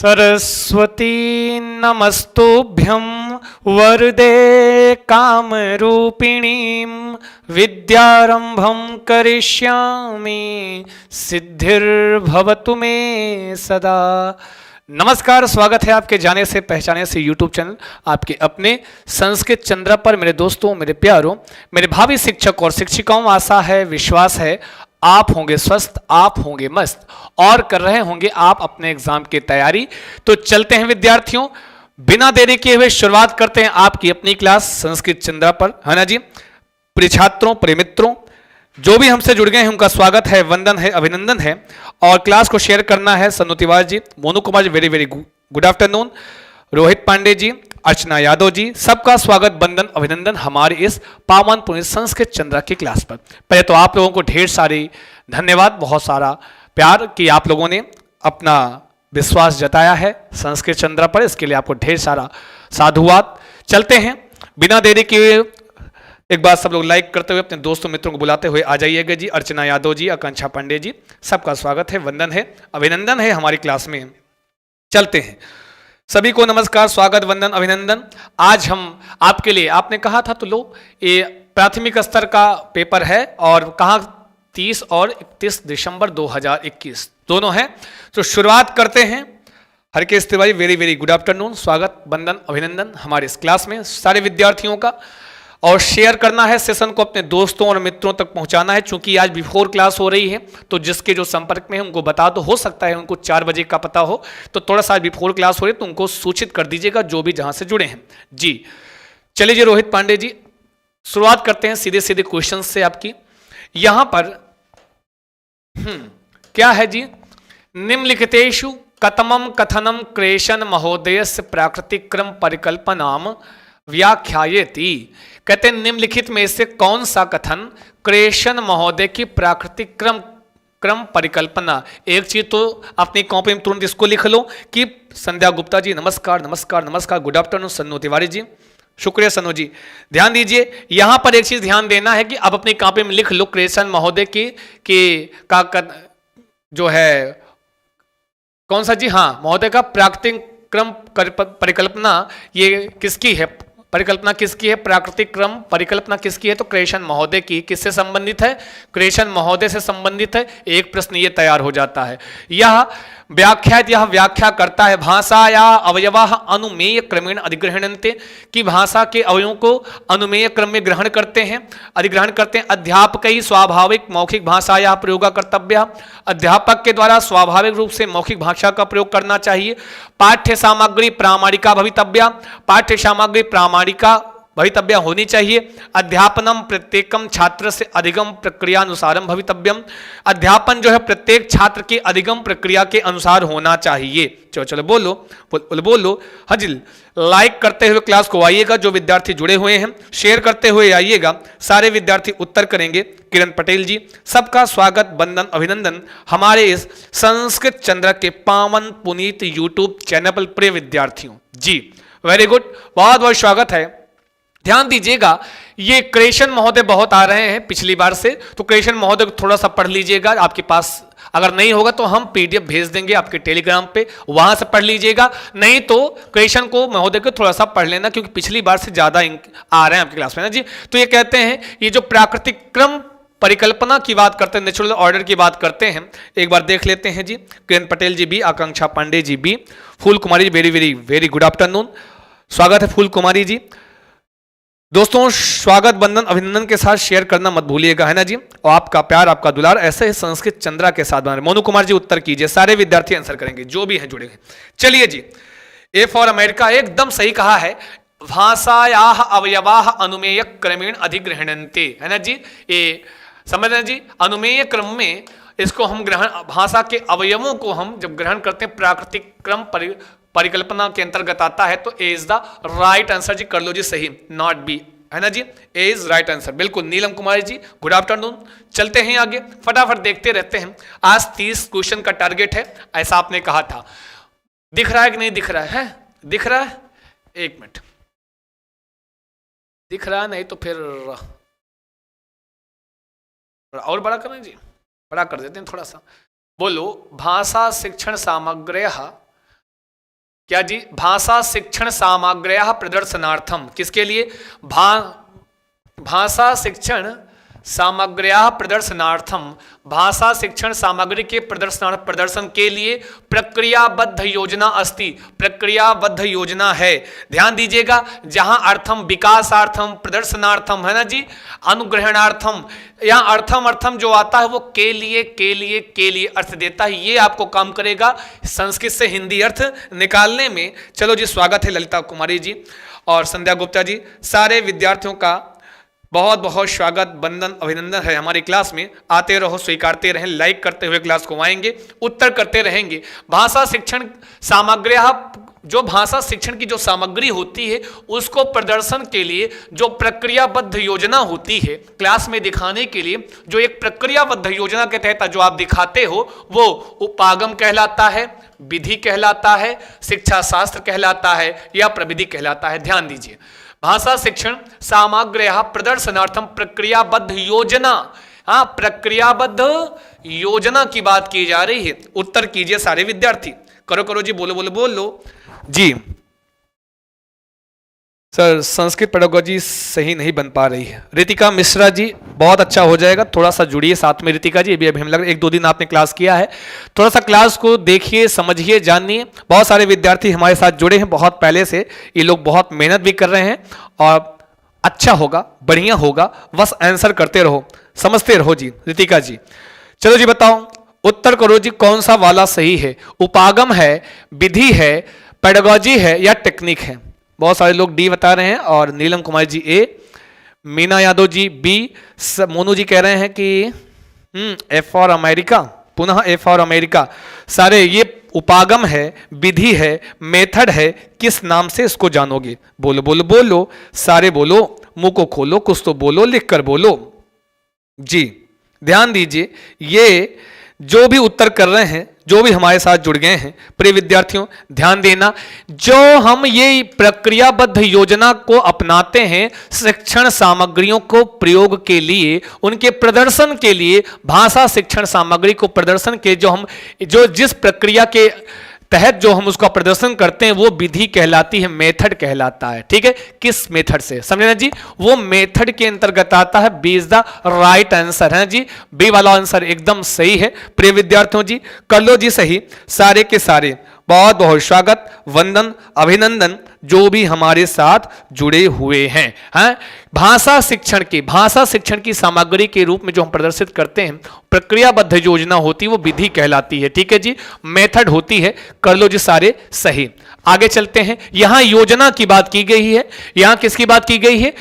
सरस्वती नमस्तुभ्यं वरदे कामरूपिणीं विद्यारंभं करिष्यामि सिद्धिर्भवतु मे सदा। नमस्कार, स्वागत है आपके जाने से पहचाने से यूट्यूब चैनल आपके अपने संस्कृत चंद्र पर। मेरे दोस्तों, मेरे प्यारों, मेरे भावी शिक्षक और शिक्षिकाओं, आशा है, विश्वास है आप होंगे स्वस्थ, आप होंगे मस्त और कर रहे होंगे आप अपने एग्जाम की तैयारी। तो चलते हैं विद्यार्थियों, बिना देरी किए हुए शुरुआत करते हैं आपकी अपनी क्लास संस्कृत चंद्र पर, है ना जी। प्रिय छात्रों, प्रिय मित्रों, जो भी हमसे जुड़ गए हैं उनका स्वागत है, वंदन है, अभिनंदन है। और क्लास को शेयर करना है Sannu Tiwari ji, Monu Kumar ji, very very good afternoon, Rohit Pandey ji, Archana Yadav ji, सबका स्वागत, वंदन, अभिनंदन हमारे इस पावन पुण्य संस्कृत चंद्र की क्लास पर। पहले तो आप लोगों को ढेर सारी धन्यवाद, बहुत सारा प्यार कि आप लोगों ने अपना विश्वास जताया है संस्कृत चंद्र पर, इसके लिए आपको ढेर सारा साधुवाद। चलते हैं बिना देरी के, एक बार सब लोग लाइक करते हुए अपने दोस्तों मित्रों को बुलाते हुए आ जाइएगा जी। अर्चना यादव जी, आकांक्षा पांडे जी, सबका स्वागत है, वंदन है, अभिनंदन है हमारी क्लास में। चलते हैं, सभी को नमस्कार, स्वागत, वंदन, अभिनंदन। आज हम आपके लिए, आपने कहा था तो लो, ये प्राथमिक स्तर का पेपर है और कहाँ 30 और 31 दिसंबर 2021 दोनों हैं। तो शुरुआत करते हैं। Harkesh Tiwari, very very good afternoon, स्वागत, वंदन, अभिनंदन हमारे इस क्लास में सारे विद्यार्थियों का। और शेयर करना है सेशन को, अपने दोस्तों और मित्रों तक पहुंचाना है, क्योंकि आज बिफोर क्लास हो रही है। तो जिसके जो संपर्क में है उनको बता दो, हो सकता है उनको 4 बजे का पता हो, तो थोड़ा सा बिफोर क्लास हो रही है तो उनको सूचित कर दीजिएगा, जो भी जहां से जुड़े हैं जी। चलिए जी, रोहित पांडे जी, शुरुआत करते हैं सीधे सीधे क्वेश्चन से आपकी। यहां पर क्या है जी, निम्नलिखितेषु कतमं कथनम क्रेशन महोदयस्य प्राकृतिक क्रम परिकल्पनाम व्याख्यायति। कहते हैं निम्नलिखित में से कौन सा कथन क्रेशन महोदय की प्राकृतिक क्रम परिकल्पना। एक चीज तो अपनी कॉपी में तुरंत इसको लिख लो कि संध्या गुप्ता जी, नमस्कार नमस्कार नमस्कार, गुड आफ्टरनून। सन्नु तिवारी जी, शुक्रिया सन्नु जी। ध्यान दीजिए, यहां पर एक चीज ध्यान देना है कि अब अपनी कॉपी में लिख लो क्रेशन महोदय की जो है कौन सा जी, हाँ, महोदय का प्राकृतिक क्रम परिकल्पना, ये किसकी है, परिकल्पना किसकी है, प्राकृतिक क्रम परिकल्पना किसकी है, तो क्रेशन महोदय की। किससे संबंधित है, क्रेशन महोदय से संबंधित है। एक प्रश्न ये तैयार हो जाता है। यह व्याख्या करता है भाषा या अवयवा अनुमेय क्रमेण अधिग्रहणन्ते, कि भाषा के अवयवों को अनुमेय क्रम में ग्रहण करते हैं, अधिग्रहण करते हैं। अध्यापक ही स्वाभाविक मौखिक भाषा या प्रयोग कर्तव्य, अध्यापक के द्वारा स्वाभाविक रूप से मौखिक भाषा का प्रयोग करना चाहिए। पाठ्य सामग्री प्रामाणिका भवितव्या, पाठ्य सामग्री प्रामाणिका भवितव्य होनी चाहिए। अध्यापनम प्रत्येकम छात्र से अधिगम प्रक्रिया अनुसारम भवितव्यम, अध्यापन जो है प्रत्येक छात्र के अधिगम प्रक्रिया के अनुसार होना चाहिए। चलो चलो बोलो बोलो, हाँ जी, लाइक करते हुए क्लास को आइएगा, जो विद्यार्थी जुड़े हुए हैं शेयर करते हुए आइएगा, सारे विद्यार्थी उत्तर करेंगे। किरण पटेल जी, सबका स्वागत, वंदन, अभिनंदन हमारे इस संस्कृत चंद्र के पावन पुनीत यूट्यूब चैनल पर प्रिय विद्यार्थियों जी, वेरी गुड, बहुत बहुत स्वागत है। ध्यान दीजिएगा, ये क्रेशन महोदय बहुत आ रहे हैं पिछली बार से, तो क्रेशन महोदय को थोड़ा सा पढ़ लीजिएगा। आपके पास अगर नहीं होगा तो हम पीडीएफ भेज देंगे आपके टेलीग्राम पे, वहां से पढ़ लीजिएगा। नहीं तो क्रेशन को महोदय को थोड़ा सा पढ़ लेना, क्योंकि पिछली बार से ज्यादा आ रहे हैं आपकी क्लास में ना जी। तो ये कहते हैं, ये जो प्राकृतिक क्रम परिकल्पना की बात करते हैं, नेचुरल ऑर्डर की बात करते हैं, एक बार देख लेते हैं जी। किरण पटेल जी भी, आकांक्षा पांडे जी भी, Phool Kumari ji, very very very good afternoon, स्वागत है फूल कुमारी जी। दोस्तों, स्वागत, वंदन, अभिनंदन के साथ शेयर करना मत भूलिएगा, है ना जी। और आपका प्यार, आपका दुलार ऐसे ही संस्कृत चंद्रा के साथ बना रहे। मोनू कुमार जी उत्तर कीजिए, सारे विद्यार्थी आंसर करेंगे जो भी हैं जुड़े हैं। चलिए जी, ए फॉर अमेरिका एकदम सही कहा है, भाषायाः अवयवाः अनुमेय क्रमेण अधिग्रहणन्ते, है ना जी। ये समझ रहे जी, अनुमेय क्रम में इसको हम ग्रहण, भाषा के अवयवों को हम जब ग्रहण करते हैं प्राकृतिक क्रम परिकल्पना के अंतर्गत आता है, तो ए इज द राइट आंसर जी, कर लो जी सही, नॉट बी, है ना जी, ए इज राइट आंसर, बिल्कुल। नीलम कुमारी जी, गुड आफ्टरनून। चलते हैं आगे, फटाफट देखते रहते हैं। आज 30 क्वेश्चन का टारगेट है, ऐसा आपने कहा था। दिख रहा है कि नहीं दिख रहा है? दिख रहा है, एक मिनट, दिख रहा है, नहीं तो फिर और बड़ा करें जी, बड़ा कर देते हैं थोड़ा सा। बोलो, भाषा शिक्षण सामग्र्यः क्या जी? भाषा शिक्षण सामग्र्याः प्रदर्शनार्थम, किसके लिए? भाषा शिक्षण सामग्र्याः प्रदर्शनार्थम, भाषा शिक्षण सामग्री के प्रदर्शन के लिए प्रक्रियाबद्ध योजना अस्ति, प्रक्रियाबद्ध योजना है। ध्यान दीजिएगा, जहां अर्थम विकासार्थम प्रदर्शनार्थम है ना जी, अनुग्रहणार्थम, यहाँ अर्थम जो आता है वो के लिए अर्थ देता है। ये आपको काम करेगा संस्कृत से हिंदी अर्थ निकालने में। चलो जी, स्वागत है ललिता कुमारी जी और संध्या गुप्ता जी, सारे विद्यार्थियों का बहुत बहुत स्वागत, वंदन, अभिनंदन है हमारी क्लास में। आते रहो, स्वीकारते रहें, लाइक करते हुए क्लास को आएंगे, उत्तर करते रहेंगे। भाषा शिक्षण सामग्री, जो भाषा शिक्षण की जो सामग्री होती है उसको प्रदर्शन के लिए जो प्रक्रियाबद्ध योजना होती है क्लास में दिखाने के लिए, जो एक प्रक्रियाबद्ध योजना के तहत जो आप दिखाते हो वो उपागम कहलाता है, विधि कहलाता है, शिक्षा शास्त्र कहलाता है या प्रविधि कहलाता है। ध्यान दीजिए, भाषा शिक्षण सामग्र्याः प्रदर्शनार्थम प्रक्रियाबद्ध योजना, हाँ प्रक्रियाबद्ध योजना की बात की जा रही है। उत्तर कीजिए सारे विद्यार्थी, करो जी, बोलो जी। सर संस्कृत पेडागोजी सही नहीं बन पा रही है। रितिका मिश्रा जी, बहुत अच्छा हो जाएगा, थोड़ा सा जुड़िए साथ में रितिका जी। अभी हमें लग रहा है 1-2 दिन आपने क्लास किया है, थोड़ा सा क्लास को देखिए, समझिए, जानिए। बहुत सारे विद्यार्थी हमारे साथ जुड़े हैं बहुत पहले से, ये लोग बहुत मेहनत भी कर रहे हैं और अच्छा होगा, बढ़िया होगा, बस आंसर करते रहो, समझते रहो जी। रितिका जी चलो जी, बताओ उत्तर करो जी, कौन सा वाला सही है? उपागम है, विधि है, पेडागोजी है या टेक्निक है? बहुत सारे लोग डी बता रहे हैं और नीलम कुमार जी ए, मीना यादव जी बी, मोनू जी कह रहे हैं कि एफ फॉर अमेरिका, पुनः एफ फॉर अमेरिका। सारे ये उपागम है, विधि है, मेथड है, किस नाम से इसको जानोगे? बोलो, सारे बोलो, मुंह को खोलो, कुछ तो बोलो, लिख कर बोलो जी। ध्यान दीजिए, ये जो भी उत्तर कर रहे हैं, जो भी हमारे साथ जुड़ गए हैं, प्रिय विद्यार्थियों ध्यान देना, जो हम ये प्रक्रियाबद्ध योजना को अपनाते हैं शिक्षण सामग्रियों को प्रयोग के लिए, उनके प्रदर्शन के लिए, भाषा शिक्षण सामग्री को प्रदर्शन के जो जिस प्रक्रिया के तहत जो हम उसका प्रदर्शन करते हैं वो विधि कहलाती है, मेथड कहलाता है। ठीक है, किस मेथड से, समझे ना जी? वो मेथड के अंतर्गत आता है। B is the right answer है जी, बी वाला आंसर एकदम सही है। प्रिय विद्यार्थियों जी कर लो जी सही, सारे के सारे बहुत बहुत स्वागत, वंदन, अभिनंदन जो भी हमारे साथ जुड़े हुए हैं। भाषा शिक्षण की सामग्री के रूप में जो हम प्रदर्शित करते हैं, प्रक्रियाबद्ध योजना होती है वो विधि कहलाती है। ठीक है जी, मेथड होती है। कर लो जी सारे सही। आगे चलते हैं, यहां योजना की बात की गई है, यहां किसकी बात की गई है?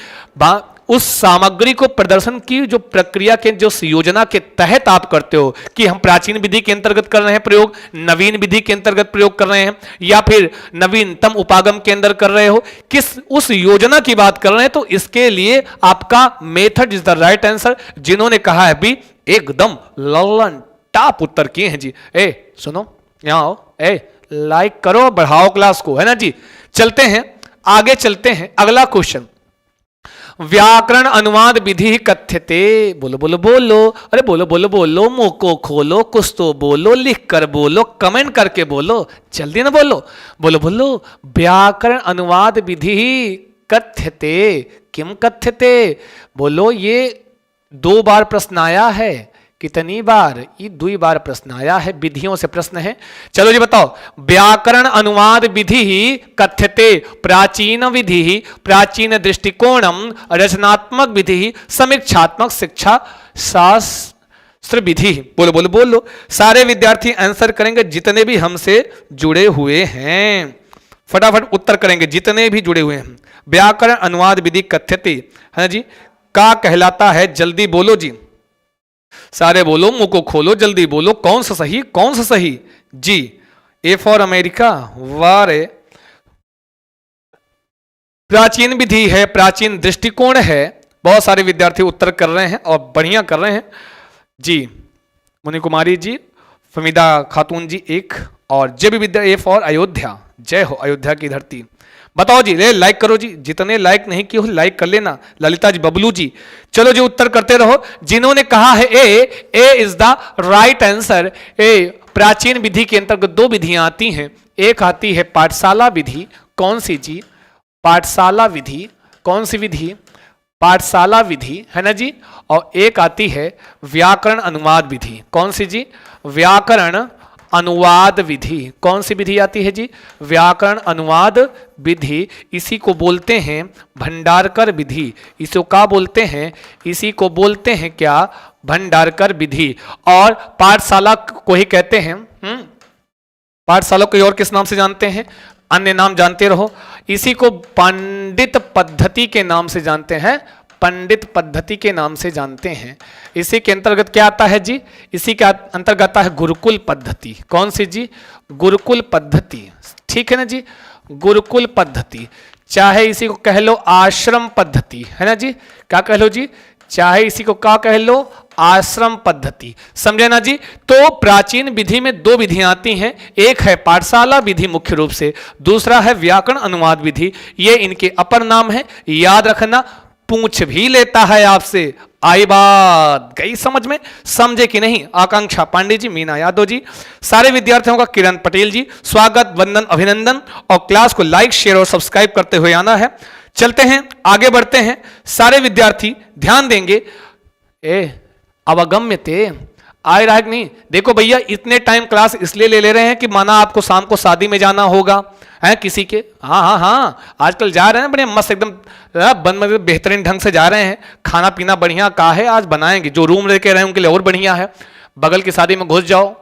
उस सामग्री को प्रदर्शन की जो प्रक्रिया के जो योजना के तहत आप करते हो, कि हम प्राचीन विधि के अंतर्गत कर रहे हैं प्रयोग, नवीन विधि के अंतर्गत प्रयोग कर रहे हैं, या फिर नवीनतम उपागम के अंदर कर रहे हो, किस उस योजना की बात कर रहे हैं, तो इसके लिए आपका method is the right answer. जिन्होंने कहा है भी एकदम लल्लन टॉप उत्तर किए हैं जी। सुनो, यहां आओ, लाइक करो, बढ़ाओ क्लास को, है ना जी। चलते हैं आगे, चलते हैं अगला क्वेश्चन। व्याकरण अनुवाद विधि कथ्यते, बोलो, अरे बोलो, मुंह को खोलो, कुछ तो बोलो, लिख कर बोलो, कमेंट करके बोलो, जल्दी ना बोलो। व्याकरण अनुवाद विधि कथ्यते, किम कथ्यते? बोलो, ये 2 बार प्रश्न आया है। कितनी बार? ये 2 बार प्रश्न आया है, विधियों से प्रश्न है। चलो जी बताओ, व्याकरण अनुवाद विधि कथ्यते, प्राचीन विधि, प्राचीन दृष्टिकोणम, रचनात्मक विधि, समीक्षात्मक शिक्षा शास्त्र विधि। बोलो, सारे विद्यार्थी आंसर करेंगे जितने भी हमसे जुड़े हुए हैं, फटाफट उत्तर करेंगे जितने भी जुड़े हुए हैं। व्याकरण अनुवाद विधि कथ्यते है जी, का कहलाता है, जल्दी बोलो जी, सारे बोलो, मुंह को खोलो, जल्दी बोलो, कौन सा सही जी? ए फॉर अमेरिका, वारे प्राचीन विधि है, प्राचीन दृष्टिकोण है। बहुत सारे विद्यार्थी उत्तर कर रहे हैं और बढ़िया कर रहे हैं जी। मुनि कुमारी जी, फमीदा खातून जी 1, और जय विद्या ए फॉर अयोध्या, जय हो अयोध्या की धरती। बताओ जी, लाइक करो जी, जितने लाइक नहीं किए हो लाइक कर लेना। ललिता जी, बबलू जी, चलो जी उत्तर करते रहो। जिन्होंने कहा है ए इज द राइट आंसर। प्राचीन विधि के अंतर्गत 2 विधियां आती हैं, एक आती है पाठशाला विधि, कौन सी जी? पाठशाला विधि, कौन सी विधि? पाठशाला विधि, है ना जी। और एक आती है व्याकरण अनुवाद विधि, कौन सी जी? व्याकरण अनुवाद विधि, कौन सी विधि आती है जी? व्याकरण अनुवाद विधि। इसी को बोलते हैं भंडारकर विधि। इसको क्या बोलते हैं? इसी को बोलते हैं क्या? भंडारकर विधि। और पाठशाला को ही कहते हैं। पाठशाला को और किस नाम से जानते हैं? अन्य नाम जानते रहो। इसी को पंडित पद्धति के नाम से जानते हैं, पंडित पद्धति के नाम से जानते हैं। इसी के अंतर्गत क्या आता है जी? इसी के अंतर्गत आता है गुरुकुल पद्धति, कौन सी जी? गुरुकुल पद्धति, ठीक है ना जी। गुरुकुल पद्धति, चाहे इसी को कह लो आश्रम पद्धति, है ना जी। क्या कह लो जी? चाहे इसी को क्या कह लो? आश्रम पद्धति, समझे ना जी। तो प्राचीन विधि में दो विधियां आती हैं, एक है पाठशाला विधि मुख्य रूप से, दूसरा है व्याकरण अनुवाद विधि। ये इनके अपर नाम है, याद रखना। पूछ भी लेता है आपसे, आई बात गई समझ में? समझे कि नहीं? आकांक्षा पांडे जी, मीना यादव जी, सारे विद्यार्थियों का किरण पटेल जी, स्वागत, वंदन, अभिनंदन। और क्लास को लाइक, शेयर और सब्सक्राइब करते हुए आना है। चलते हैं, आगे बढ़ते हैं। सारे विद्यार्थी ध्यान देंगे। अवगम्यते आ रहा है कि नहीं? देखो भैया, इतने टाइम क्लास इसलिए ले रहे हैं कि माना आपको शाम को शादी में जाना होगा है किसी के। हाँ हाँ हाँ, आजकल जा रहे हैं बड़े मस्त एकदम बन बेहतरीन ढंग से जा रहे हैं। खाना पीना बढ़िया का है, आज बनाएंगे। जो रूम लेके रहे हैं उनके लिए और बढ़िया है। बगल की शादी में घुस जाओ,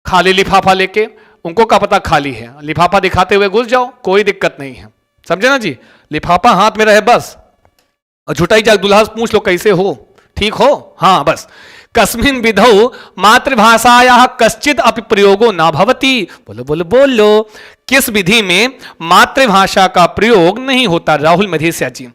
खाली लिफाफा लेके, उनको क्या पता खाली है, लिफाफा दिखाते हुए घुस जाओ, कोई दिक्कत नहीं है, समझे ना जी। लिफाफा हाथ में रहे बस, और झुटाई जाग दुल्हा पूछ लो कैसे हो, ठीक हो, हाँ बस। कस्मिन विधौ मातृभाषायाः कश्चित् अपि प्रयोगो न भवति। बोलो बोलो बोलो, किस विधि में मातृभाषा का प्रयोग नहीं होता? राहुल मधेसिया जी,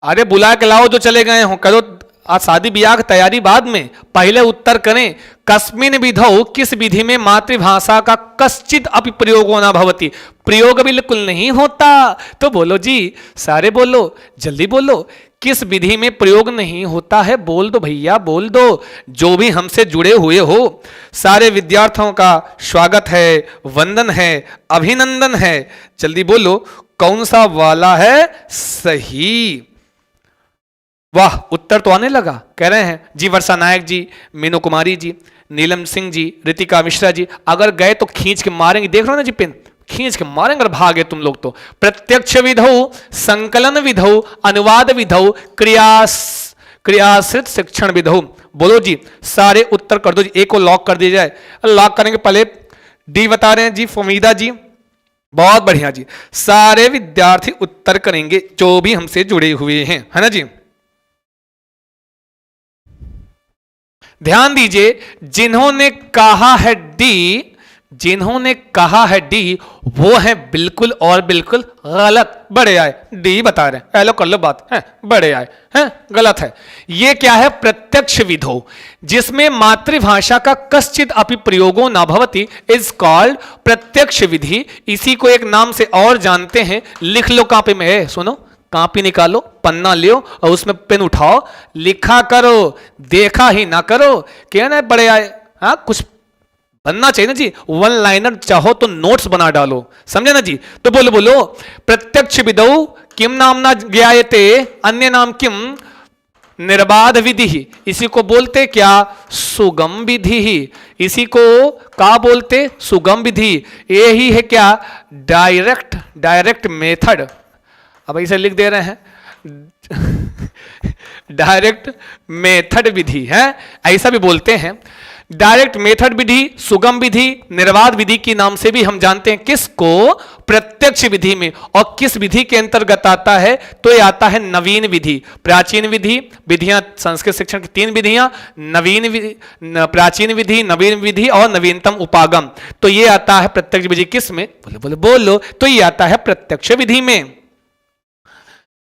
अरे बुला के लाओ जो चले गए हो, करो आज शादी ब्याह की तैयारी बाद में, पहले उत्तर करें। कस्मिन विधौ, किस विधि में मातृभाषा का कश्चित् अपि प्रयोगो न भवति, प्रयोग बिल्कुल नहीं होता। तो बोलो जी, सारे बोलो, जल्दी बोलो, किस विधि में प्रयोग नहीं होता है? बोल दो भैया, बोल दो, जो भी हमसे जुड़े हुए हो। सारे विद्यार्थियों का स्वागत है, वंदन है, अभिनंदन है। जल्दी बोलो, कौन सा वाला है सही? वाह, उत्तर तो आने लगा, कह रहे हैं जी। वर्षा नायक जी, मीनू कुमारी जी, नीलम सिंह जी, रितिका मिश्रा जी। अगर गए तो खींच के मारेंगे, देख रहे हो ना जी, पिन खींच के मारेंगे अगर भागे तुम लोग तो। प्रत्यक्ष विधौ, संकलन विधौ, अनुवाद विधौ, क्रियाश्रित शिक्षण विधौ। बोलो जी, सारे उत्तर कर दो जी। एक को लॉक कर दिया जाए। लॉक करेंगे, पहले डी बता रहे हैं जी फमीदा जी, बहुत बढ़िया जी। सारे विद्यार्थी उत्तर करेंगे जो भी हमसे जुड़े हुए हैं, है ना जी। ध्यान दीजिए, जिन्होंने कहा है डी, जिन्होंने कहा है डी, वो है बिल्कुल और बिल्कुल गलत। बड़े आए, डी बता रहे हैं, हेलो कर लो बात है, बड़े आए हैं, गलत है। ये क्या है? प्रत्यक्ष विधौ, जिसमें मातृभाषा का कश्चित् अपि प्रयोगो न भवति इज कॉल्ड प्रत्यक्ष विधि। इसी को एक नाम से और जानते हैं, लिख लो कॉपी में, सुनो, कॉपी निकालो, पन्ना लियो और उसमें पेन उठाओ, लिखा करो, देखा ही ना करो। क्या ना बड़े आए, हाँ कुछ बनना चाहिए ना जी। वन लाइनर चाहो तो नोट्स बना डालो, समझे ना जी। तो बोलो बोलो, प्रत्यक्ष विधौ किम नामना ज्ञायते, अन्य नाम किम? निर्बाध विधि। इसी को बोलते क्या? सुगम विधि। इसी को क्या बोलते? सुगम विधि। यही है क्या? Direct method. अब इसे लिख दे रहे हैं डायरेक्ट मेथड विधि है, ऐसा भी बोलते हैं। डायरेक्ट मेथड विधि, सुगम विधि, निर्बाध विधि के नाम से भी हम जानते हैं किसको? प्रत्यक्ष विधि में। और किस विधि के अंतर्गत आता है? तो ये आता है नवीन विधि। प्राचीन विधि, विधियां संस्कृत शिक्षण की 3 विधियां, नवीन विधि, प्राचीन विधि, नवीन विधि और नवीनतम उपागम। तो ये आता है प्रत्यक्ष विधि किस में? बोलो बोलो बोलो, तो ये आता है प्रत्यक्ष विधि में।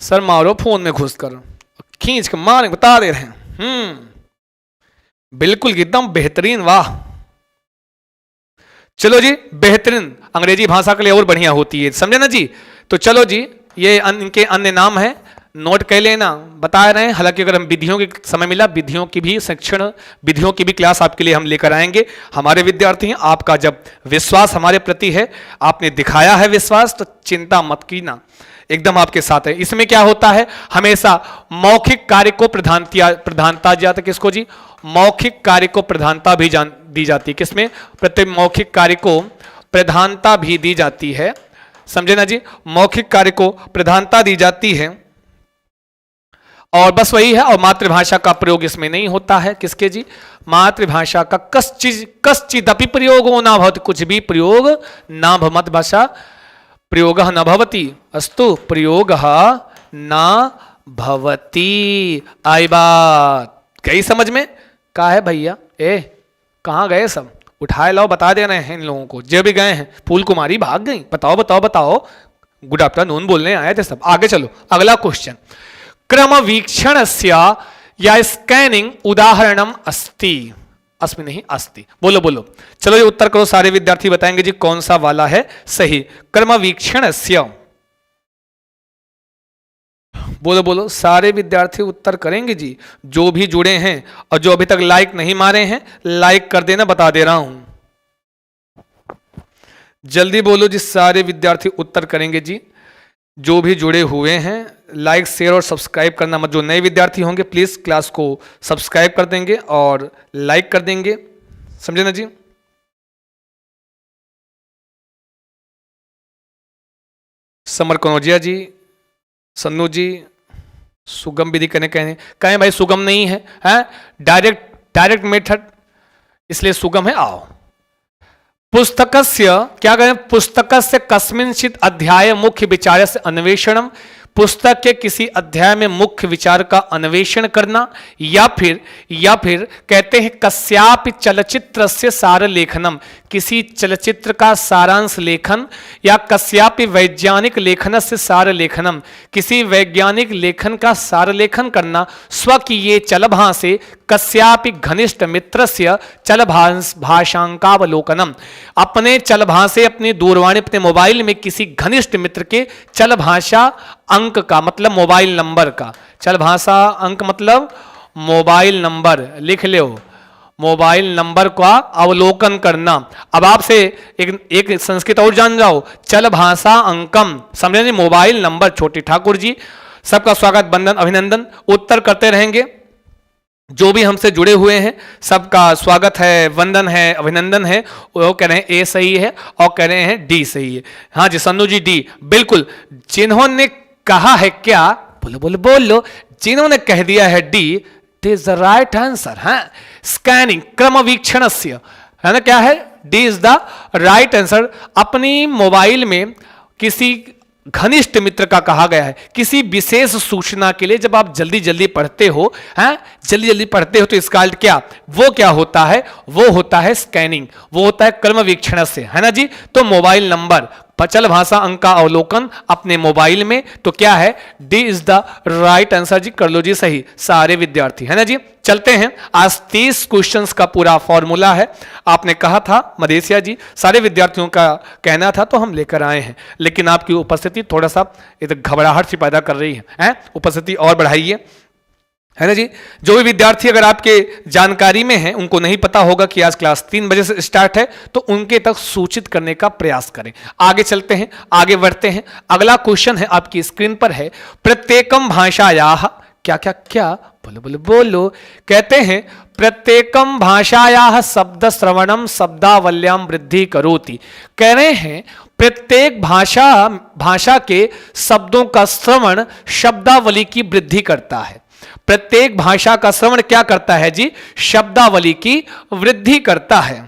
सर मारो फोन में घुस कर, खींच के मारे, बता दे रहे हैं। बिल्कुल एकदम बेहतरीन, वाह। चलो जी, बेहतरीन। अंग्रेजी भाषा के लिए और बढ़िया होती है, समझे ना जी। तो चलो जी, ये इनके अन्य नाम है, नोट कर लेना, बता रहे हैं। हालांकि अगर हम विधियों के समय मिला, विधियों की भी शिक्षण, विधियों की भी क्लास आपके लिए हम लेकर आएंगे। हमारे विद्यार्थी हैं, आपका जब विश्वास हमारे प्रति है, आपने दिखाया है विश्वास, तो चिंता मत कीना, एकदम आपके साथ है। इसमें क्या होता है, हमेशा मौखिक कार्य को प्रधानता दी जाती है। किसको जी? मौखिक कार्य को प्रधानता भी दी जाती है। किसमें? प्रत्येक मौखिक कार्य को प्रधानता भी दी जाती है, समझे ना जी? मौखिक कार्य को प्रधानता दी जाती है, और बस वही है। और मातृभाषा का प्रयोग इसमें नहीं होता है। किसके जी? मातृभाषा का कश्चिदपि प्रयोगो न भवति, कुछ भी प्रयोग ना भव, मातृभाषा प्रयोग न भवति, अस्तु प्रयोग न भवति। आई बात गई समझ में? कहा है भैया, कहाँ गए सब? उठाए लाओ, बता दे रहे हैं इन लोगों को। जो भी गए हैं, फूल कुमारी भाग गई, बताओ बताओ बताओ, गुड आफ्टरनून बोलने आए थे सब। आगे चलो, अगला क्वेश्चन, क्रम वीक्षणस्य या स्कैनिंग उदाहरणम अस्ति, अस्मि नहीं अस्ति, बोलो बोलो, चलो ये उत्तर करो। सारे विद्यार्थी बताएंगे जी कौन सा वाला है सही। क्रम वीक्षणस्य, बोलो बोलो, सारे विद्यार्थी उत्तर करेंगे जी, जो भी जुड़े हैं और जो अभी तक लाइक नहीं मारे हैं, लाइक कर देना, बता दे रहा हूं। जल्दी बोलो जी, सारे विद्यार्थी उत्तर करेंगे जी, जो भी जुड़े हुए हैं। लाइक शेयर और सब्सक्राइब करना मत। जो नए विद्यार्थी होंगे प्लीज क्लास को सब्सक्राइब कर देंगे और लाइक कर देंगे, समझे ना जी? समर कनौजिया जी, सन्नू जी, सुगम विधि कहें भाई सुगम नहीं है, डायरेक्ट मेथड, इसलिए सुगम है। आओ, पुस्तकस्य क्या कहें? पुस्तकस्य कस्मिंश्चित् अध्याय मुख्य विचारस्य अन्वेषणम, पुस्तक के किसी अध्याय में मुख्य विचार का अन्वेषण करना, या फिर कहते हैं कस्यापि चलचित्र से सार लेखनम, किसी चलचित्र का सारांश लेखन, या कस्यापि वैज्ञानिक लेखन से सार लेखनम, किसी वैज्ञानिक लेखन का सार लेखन करना, स्वकीये चलभाषे कस्यापि घनिष्ठ मित्रस्य चलभाषांकावलोकनम, अपने चलभाषे, अपनी दूरवाणी, अपने मोबाइल में किसी घनिष्ठ मित्र के चलभाषा अंक का, मतलब मोबाइल नंबर का, चलभाषा अंक मतलब मोबाइल नंबर, लिख लो, मोबाइल नंबर का अवलोकन करना। अब आपसे एक संस्कृत और जान जाओ, चलभाषा अंकम, समझे नहीं? Mobile number. छोटे ठाकुर जी, सबका स्वागत, वंदन, अभिनंदन, उत्तर करते रहेंगे। जो भी हमसे जुड़े हुए हैं सबका स्वागत है, वंदन है, अभिनंदन है। वो कह रहे हैं ए सही है और कह रहे हैं डी सही है। हाँ जी सन्नू जी, डी बिल्कुल। जिन्होंने कहा है क्या, बोलो बोलो बोलो, जिन्होंने कह दिया है D, it is the right answer. हाँ, स्कैनिंग क्रम वीक्षणस्य, है ना, क्या है? D is the right answer. अपनी मोबाइल में किसी घनिष्ठ मित्र का कहा गया है, किसी विशेष सूचना के लिए जब आप जल्दी जल्दी पढ़ते हो, हैं, जल्दी जल्दी पढ़ते हो, तो इसका अर्थ क्या, वो क्या होता है? वो होता है स्कैनिंग, वो होता है क्रम वीक्षण से, है ना जी? तो मोबाइल नंबर, चल भाषा अंक का अवलोकन अपने मोबाइल में, तो क्या है? D is the right answer जी। कर लो जी सही सारे विद्यार्थी, है ना जी? चलते हैं, आज 30 क्वेश्चंस का पूरा फॉर्मूला है। आपने कहा था मदेशिया जी, सारे विद्यार्थियों का कहना था, तो हम लेकर आए हैं। लेकिन आपकी उपस्थिति थोड़ा सा घबराहट सी पैदा कर रही है, उपस्थिति और बढ़ाइए, है ना जी? जो भी विद्यार्थी अगर आपके जानकारी में है, उनको नहीं पता होगा कि आज क्लास 3 बजे से स्टार्ट है, तो उनके तक सूचित करने का प्रयास करें। आगे चलते हैं, आगे बढ़ते हैं। अगला क्वेश्चन है आपकी स्क्रीन पर है, प्रत्येकम भाषायाः, क्या क्या क्या, बोलो बोलो बोलो, कहते हैं प्रत्येकम भाषायाः शब्द श्रवणम शब्दावल्याम वृद्धि करोति। कह रहे हैं प्रत्येक भाषा के शब्दों का श्रवण शब्दावली की वृद्धि करता है। प्रत्येक भाषा का श्रवण क्या करता है जी? शब्दावली की वृद्धि करता है।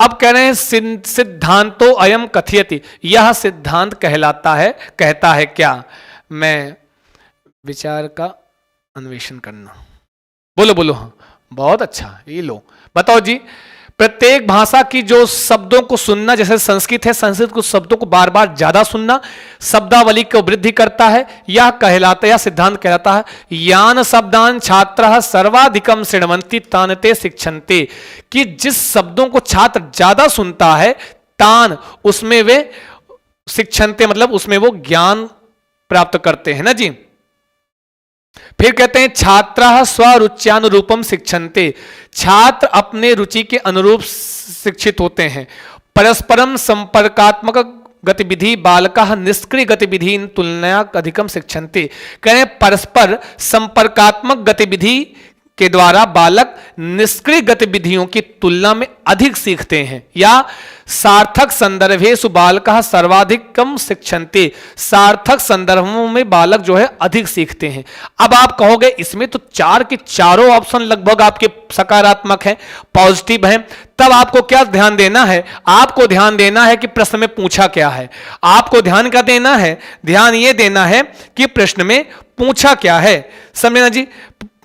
अब कह रहे हैं सिद्धांतो अयम कथयति, यह सिद्धांत कहलाता है, कहता है क्या? मैं विचार का अन्वेषण करना, बोलो बोलो, हाँ बहुत अच्छा, ये लो बताओ जी। प्रत्येक भाषा की जो शब्दों को सुनना, जैसे संस्कृत है, संस्कृत को शब्दों को बार बार ज्यादा सुनना शब्दावली को वृद्धि करता है, यह कहलाता है, यह सिद्धांत कहलाता है यान शब्दान छात्रः सर्वाधिकम शृण्वन्ति तान ते शिक्षन्ते, कि जिस शब्दों को छात्र ज्यादा सुनता है, तान उसमें वे शिक्षन्ते मतलब उसमें वो ज्ञान प्राप्त करते हैं ना जी। फिर कहते हैं छात्र स्वरुच्यानुरूपम शिक्षन्ते, छात्र अपने रुचि के अनुरूप शिक्षित होते हैं। परस्परम संपर्कात्मक गतिविधि बालका निष्क्रिय गतिविधि तुलना अधिकम शिक्षन्ते, कहें परस्पर संपर्कात्मक गतिविधि के द्वारा बालक निष्क्रिय गतिविधियों की तुलना में अधिक सीखते हैं। या सार्थक संदर्भेषु बालका सर्वाधिकम शिक्षन्ते, सार्थक संदर्भों में बालक जो है अधिक सीखते हैं। अब आप कहोगे इसमें तो चार के चारों ऑप्शन लगभग आपके सकारात्मक हैं, पॉजिटिव हैं, तब आपको क्या ध्यान देना है? आपको ध्यान देना है कि प्रश्न में पूछा क्या है। आपको ध्यान क्या देना है? ध्यान ये देना है कि प्रश्न में पूछा क्या है। समझे ना जी?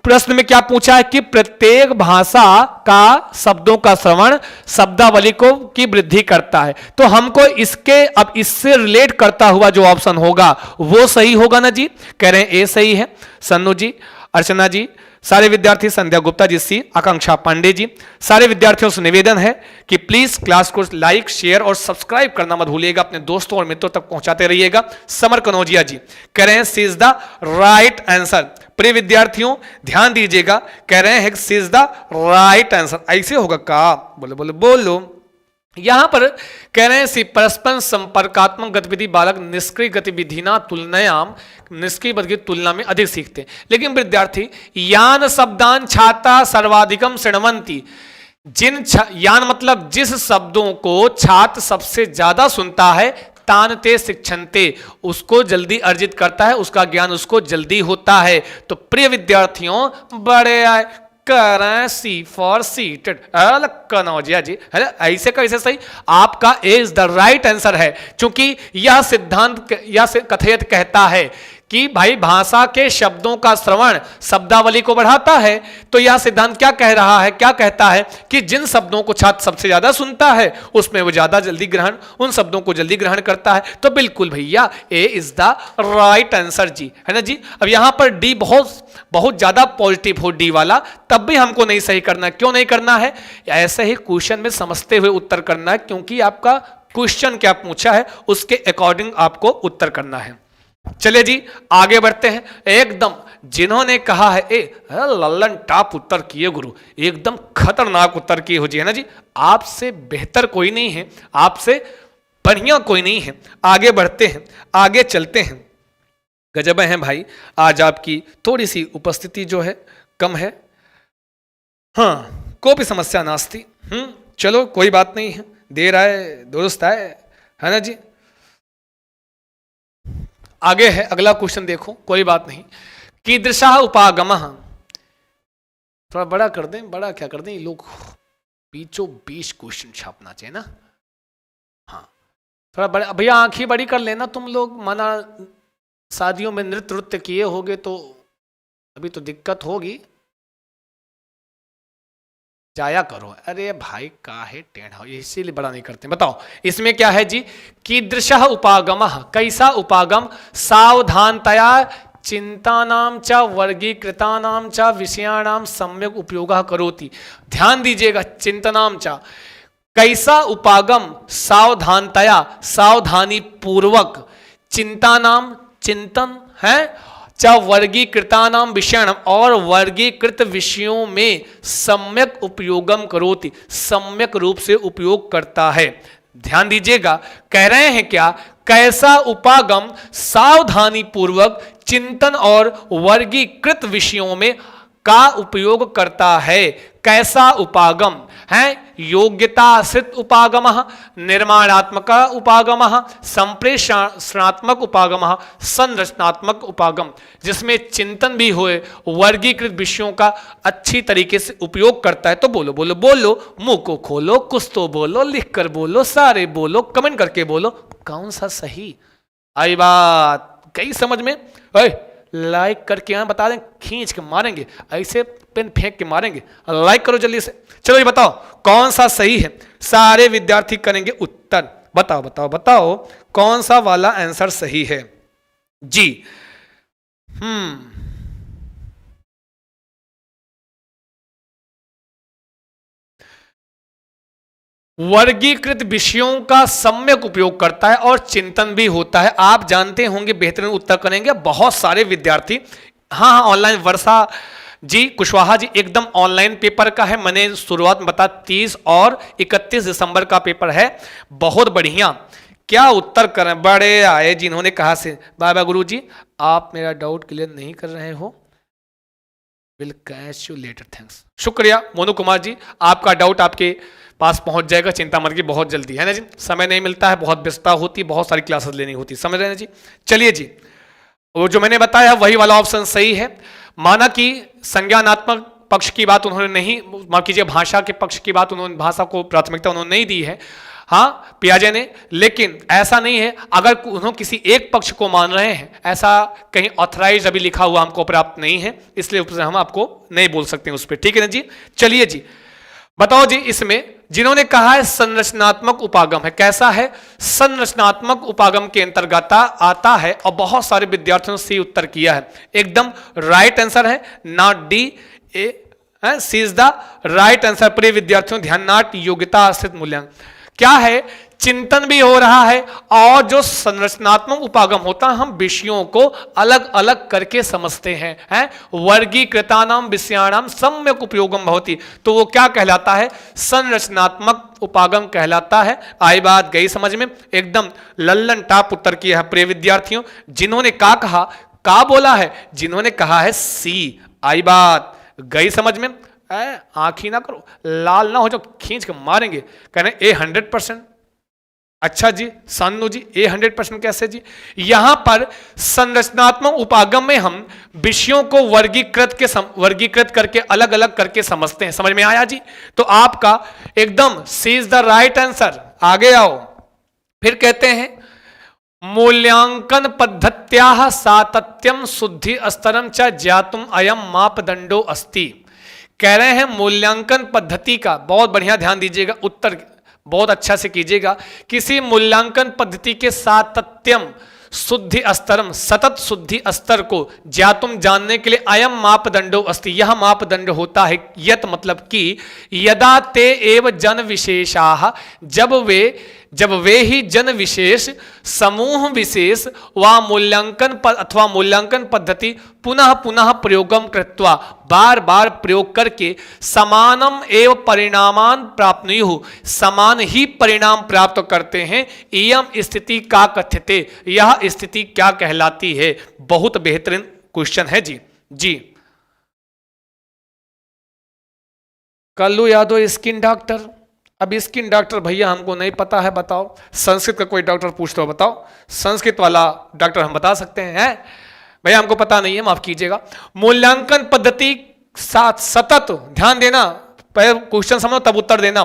प्रश्न में क्या पूछा है कि प्रत्येक भाषा का शब्दों का श्रवण शब्दावली को की वृद्धि करता है। तो हमको इसके अब इससे रिलेट करता हुआ जो ऑप्शन होगा वो सही होगा ना जी। कह रहे हैं ए सही है। सन्नू जी, अर्चना जी, सारे विद्यार्थी, संध्या गुप्ता जी, सी, आकांक्षा पांडे जी, सारे विद्यार्थियों से निवेदन है कि प्लीज क्लास को लाइक, शेयर और सब्सक्राइब करना मत भूलिएगा। अपने दोस्तों और मित्रों तक पहुंचाते रहिएगा। समर कनौजिया जी कह रहे हैं सी इज द राइट आंसर। प्रिय विद्यार्थियों ध्यान दीजिएगा, कह रहे हैं सी इज द राइट आंसर। ऐसे होगा का? बोलो बोलो बोलो। यहां पर कह रहे हैं परस्पर संपर्कात्मक गतिविधि बालक निष्क्रिय गतिविधि ना तुलनायाम, निष्क्रिय गतिविधि तुलना में अधिक सीखते हैं। लेकिन विद्यार्थी यान शब्दान छाता सर्वाधिकम शृण्वन्ति, यान मतलब जिस शब्दों को छात्र सबसे ज्यादा सुनता है, तानते शिक्षन्ते, उसको जल्दी अर्जित करता है, उसका ज्ञान उसको जल्दी होता है। तो प्रिय विद्यार्थियों बड़े आए कर रहे हैं सी फॉर सीटेड। कनौजिया जी ऐसे कैसे सही? आपका ए इज द राइट आंसर है, क्योंकि यह सिद्धांत या कथयत कहता है कि भाई भाषा के शब्दों का श्रवण शब्दावली को बढ़ाता है। तो यह सिद्धांत क्या कह रहा है, क्या कहता है कि जिन शब्दों को छात्र सबसे ज्यादा सुनता है उसमें वो ज्यादा जल्दी ग्रहण, उन शब्दों को जल्दी ग्रहण करता है। तो बिल्कुल भैया ए इज द राइट आंसर जी, है ना जी। अब यहां पर डी बहुत ज्यादा पॉजिटिव हो डी वाला, तब भी हमको नहीं सही करना। क्यों नहीं करना है? ऐसे ही क्वेश्चन में समझते हुए उत्तर करना है, क्योंकि आपका क्वेश्चन क्या पूछा है उसके अकॉर्डिंग आपको उत्तर करना है। चलिए जी आगे बढ़ते हैं। एकदम जिन्होंने कहा है ए लल्लन टॉप उत्तर किए गुरु, एकदम खतरनाक उत्तर किए हो जी, है ना जी। आपसे बेहतर कोई नहीं है, आपसे बढ़िया कोई नहीं है। आगे बढ़ते हैं, आगे चलते हैं। गजब हैं भाई, आज आपकी थोड़ी सी उपस्थिति जो है कम है। हाँ कोई भी समस्या नास्ती। चलो कोई बात नहीं है, देर आए दुरुस्त आए, है ना जी। आगे है अगला क्वेश्चन, देखो कोई बात नहीं। कीदृशः उपागमः, थोड़ा बड़ा कर दें, बड़ा क्या कर दें, लोग बीचों बीच क्वेश्चन छापना चाहिए ना। हाँ थोड़ा बड़ा भैया, आंखें बड़ी कर लेना तुम लोग, माना शादियों में नृत्य किए होगे तो अभी तो दिक्कत होगी, जाया करो। अरे भाई काहे टेढ़ा, इसीलिए बड़ा नहीं करते। बताओ इसमें क्या है जी? कीदृशः उपागमः, कैसा उपागम? सावधानतया चिंतानां च वर्गीकृतानां च विषयाणां सम्यक उपयोगः करोति। ध्यान दीजिएगा, चिंतनां च, कैसा उपागम? सावधानतया, सावधानी पूर्वक, चिंतानां, चिंतन है, च वर्गीकृतानां विषयाणां, और वर्गीकृत विषयों में सम्यक उपयोगम करोति, सम्यक रूप से उपयोग करता है। ध्यान दीजिएगा, कह रहे हैं क्या? कैसा उपागम सावधानी पूर्वक चिंतन और वर्गीकृत विषयों में का उपयोग करता है। कैसा उपागम है? योग्यताश्रित उपागम, निर्माणात्मक उपागम, संप्रेषणात्मक उपागम, संरचनात्मक उपागम, जिसमें चिंतन भी होए, वर्गीकृत विषयों का अच्छी तरीके से उपयोग करता है। तो बोलो बोलो बोलो, मुंह को खोलो, कुछ तो बोलो, लिख कर बोलो, सारे बोलो, कमेंट करके बोलो, कौन सा सही आई बात? कई समझ में? लाइक करके यहाँ बता दें, खींच के मारेंगे, ऐसे पेन फेंक के मारेंगे। लाइक करो जल्दी से। चलो ये बताओ कौन सा सही है? सारे विद्यार्थी करेंगे उत्तर। बताओ बताओ बताओ कौन सा वाला आंसर सही है जी? वर्गीकृत विषयों का सम्यक उपयोग करता है और चिंतन भी होता है। आप जानते होंगे, बेहतरीन उत्तर करेंगे बहुत सारे विद्यार्थी। हाँ, ऑनलाइन वर्षा जी कुशवाहा जी एकदम ऑनलाइन पेपर का है, मैंने शुरुआत में बता 30 और 31 दिसंबर का पेपर है। बहुत बढ़िया, क्या उत्तर करें, बड़े आए जिन्होंने कहा से। बाय बाय गुरु जी, आप मेरा डाउट क्लियर नहीं कर रहे हो, will catch you later, thanks. शुक्रिया मोनू कुमार जी, आपका डाउट आपके पास पहुंच जाएगा, चिंता मत की, बहुत जल्दी, है ना जी। समय नहीं मिलता है, बहुत व्यस्तता होती, बहुत सारी क्लासेस लेनी होती, समझ रहे हैं जी। चलिए जी, वो जो मैंने बताया वही वाला ऑप्शन सही है। माना कि संज्ञानात्मक पक्ष की बात उन्होंने नहीं, माफ कीजिए भाषा के पक्ष की बात उन्होंने, भाषा को प्राथमिकता उन्होंने नहीं दी है, हाँ पियाजे ने, लेकिन ऐसा नहीं है। अगर उन्होंने किसी एक पक्ष को मान रहे हैं, ऐसा कहीं ऑथराइज अभी लिखा हुआ हमको प्राप्त नहीं है, इसलिए हम आपको नहीं बोल सकते उस पर, ठीक है ना जी। चलिए जी, बताओ जी, इसमें जिन्होंने कहा है संरचनात्मक उपागम है, कैसा है, संरचनात्मक उपागम के अंतर्गत आता है, और बहुत सारे विद्यार्थियों ने सी उत्तर किया है, एकदम राइट आंसर है, not D, C is the right answer. प्रिय विद्यार्थियों ध्यान, नॉट योग्यता आश्रित मूल्यांकन क्या है, चिंतन भी हो रहा है, और जो संरचनात्मक उपागम होता है, हम विषयों को अलग अलग करके समझते हैं, वर्गीकृतानाम विषयाणाम सम्यक उपयोगम भवति, तो वो क्या कहलाता है, संरचनात्मक उपागम कहलाता है। आई बात गई समझ में, एकदम लल्लन टाप उत्तर किया है प्रिय विद्यार्थियों। जिन्होंने का बोला है, जिन्होंने कहा है सी, आई बात गई समझ में। आंख ही ना करो, लाल ना हो जाओ, खींच के मारेंगे, कह रहे 100%। अच्छा जी सानू जी, 100% कैसे जी, यहां पर संरचनात्मक उपागम में हम विषयों को वर्गीकृत करके अलग अलग करके समझते हैं, समझ में आया जी। तो आपका एकदम सी इज द राइट आंसर। आगे आओ, फिर कहते हैं मूल्यांकन पद्धत्याः सातत्यम शुद्धि स्तरम च ज्ञातुम अयम मापदंडो अस्ति। कह रहे हैं मूल्यांकन पद्धति का, बहुत बढ़िया ध्यान दीजिएगा, उत्तर बहुत अच्छा से कीजिएगा। किसी मूल्यांकन पद्धति के सातत्यम शुद्धि स्तरम, सतत शुद्धि स्तर को ज्ञातुम जानने के लिए अयम मापदंडो अस्ति, यह मापदंड होता है, यत मतलब कि यदा ते एव जन विशेषाः, जब वे ही जन विशेष, समूह विशेष व मूल्यांकन अथवा मूल्यांकन पद्धति पुनः पुनः प्रयोगम कृत्वा, बार बार प्रयोग करके समानम एव परिणामान प्राप्नुयुः, समान ही परिणाम प्राप्त करते हैं। इयम स्थिति का कथ्यते, यह स्थिति क्या कहलाती है। बहुत बेहतरीन क्वेश्चन है जी। जी कल्लू यादव स्किन डॉक्टर, अब स्किन डॉक्टर भैया हमको नहीं पता है, बताओ। संस्कृत का कोई डॉक्टर पूछ दो, बताओ, संस्कृत वाला डॉक्टर हम बता सकते हैं, भैया हमको पता नहीं है, माफ कीजिएगा। मूल्यांकन पद्धति सतत, ध्यान देना, पहले क्वेश्चन समझो तब उत्तर देना।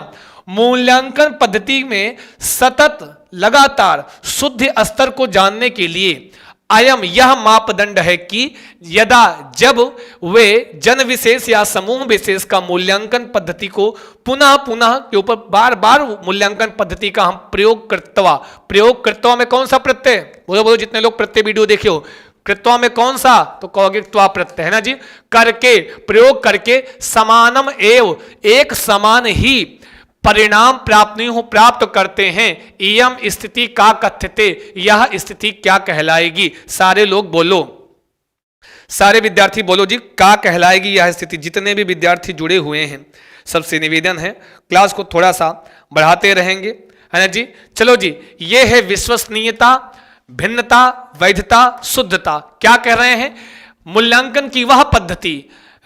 मूल्यांकन पद्धति में सतत लगातार शुद्ध स्तर को जानने के लिए अयम यह मापदंड है कि यदा जब वे जन विशेष या समूह विशेष का मूल्यांकन पद्धति को पुनः पुनः के ऊपर बार बार मूल्यांकन पद्धति का हम प्रयोग कृत्वा में कौन सा प्रत्यय, बोलो बोलो जितने लोग प्रत्यय वीडियो देखे हो, कृत्वा में कौन सा, तो कहोगे त्वा प्रत्यय, है ना जी, करके प्रयोग करके समानम एव, एक समान ही परिणाम प्राप्त करते हैं। इयम स्थिति का कथ्यते, यह स्थिति क्या कहलाएगी। सारे लोग बोलो, सारे विद्यार्थी बोलो जी, क्या कहलाएगी यह स्थिति। जितने भी विद्यार्थी जुड़े हुए हैं सबसे निवेदन है, क्लास को थोड़ा सा बढ़ाते रहेंगे, है ना जी। चलो जी, ये है विश्वसनीयता, भिन्नता, वैधता, शुद्धता। क्या कह रहे हैं, मूल्यांकन की वह पद्धति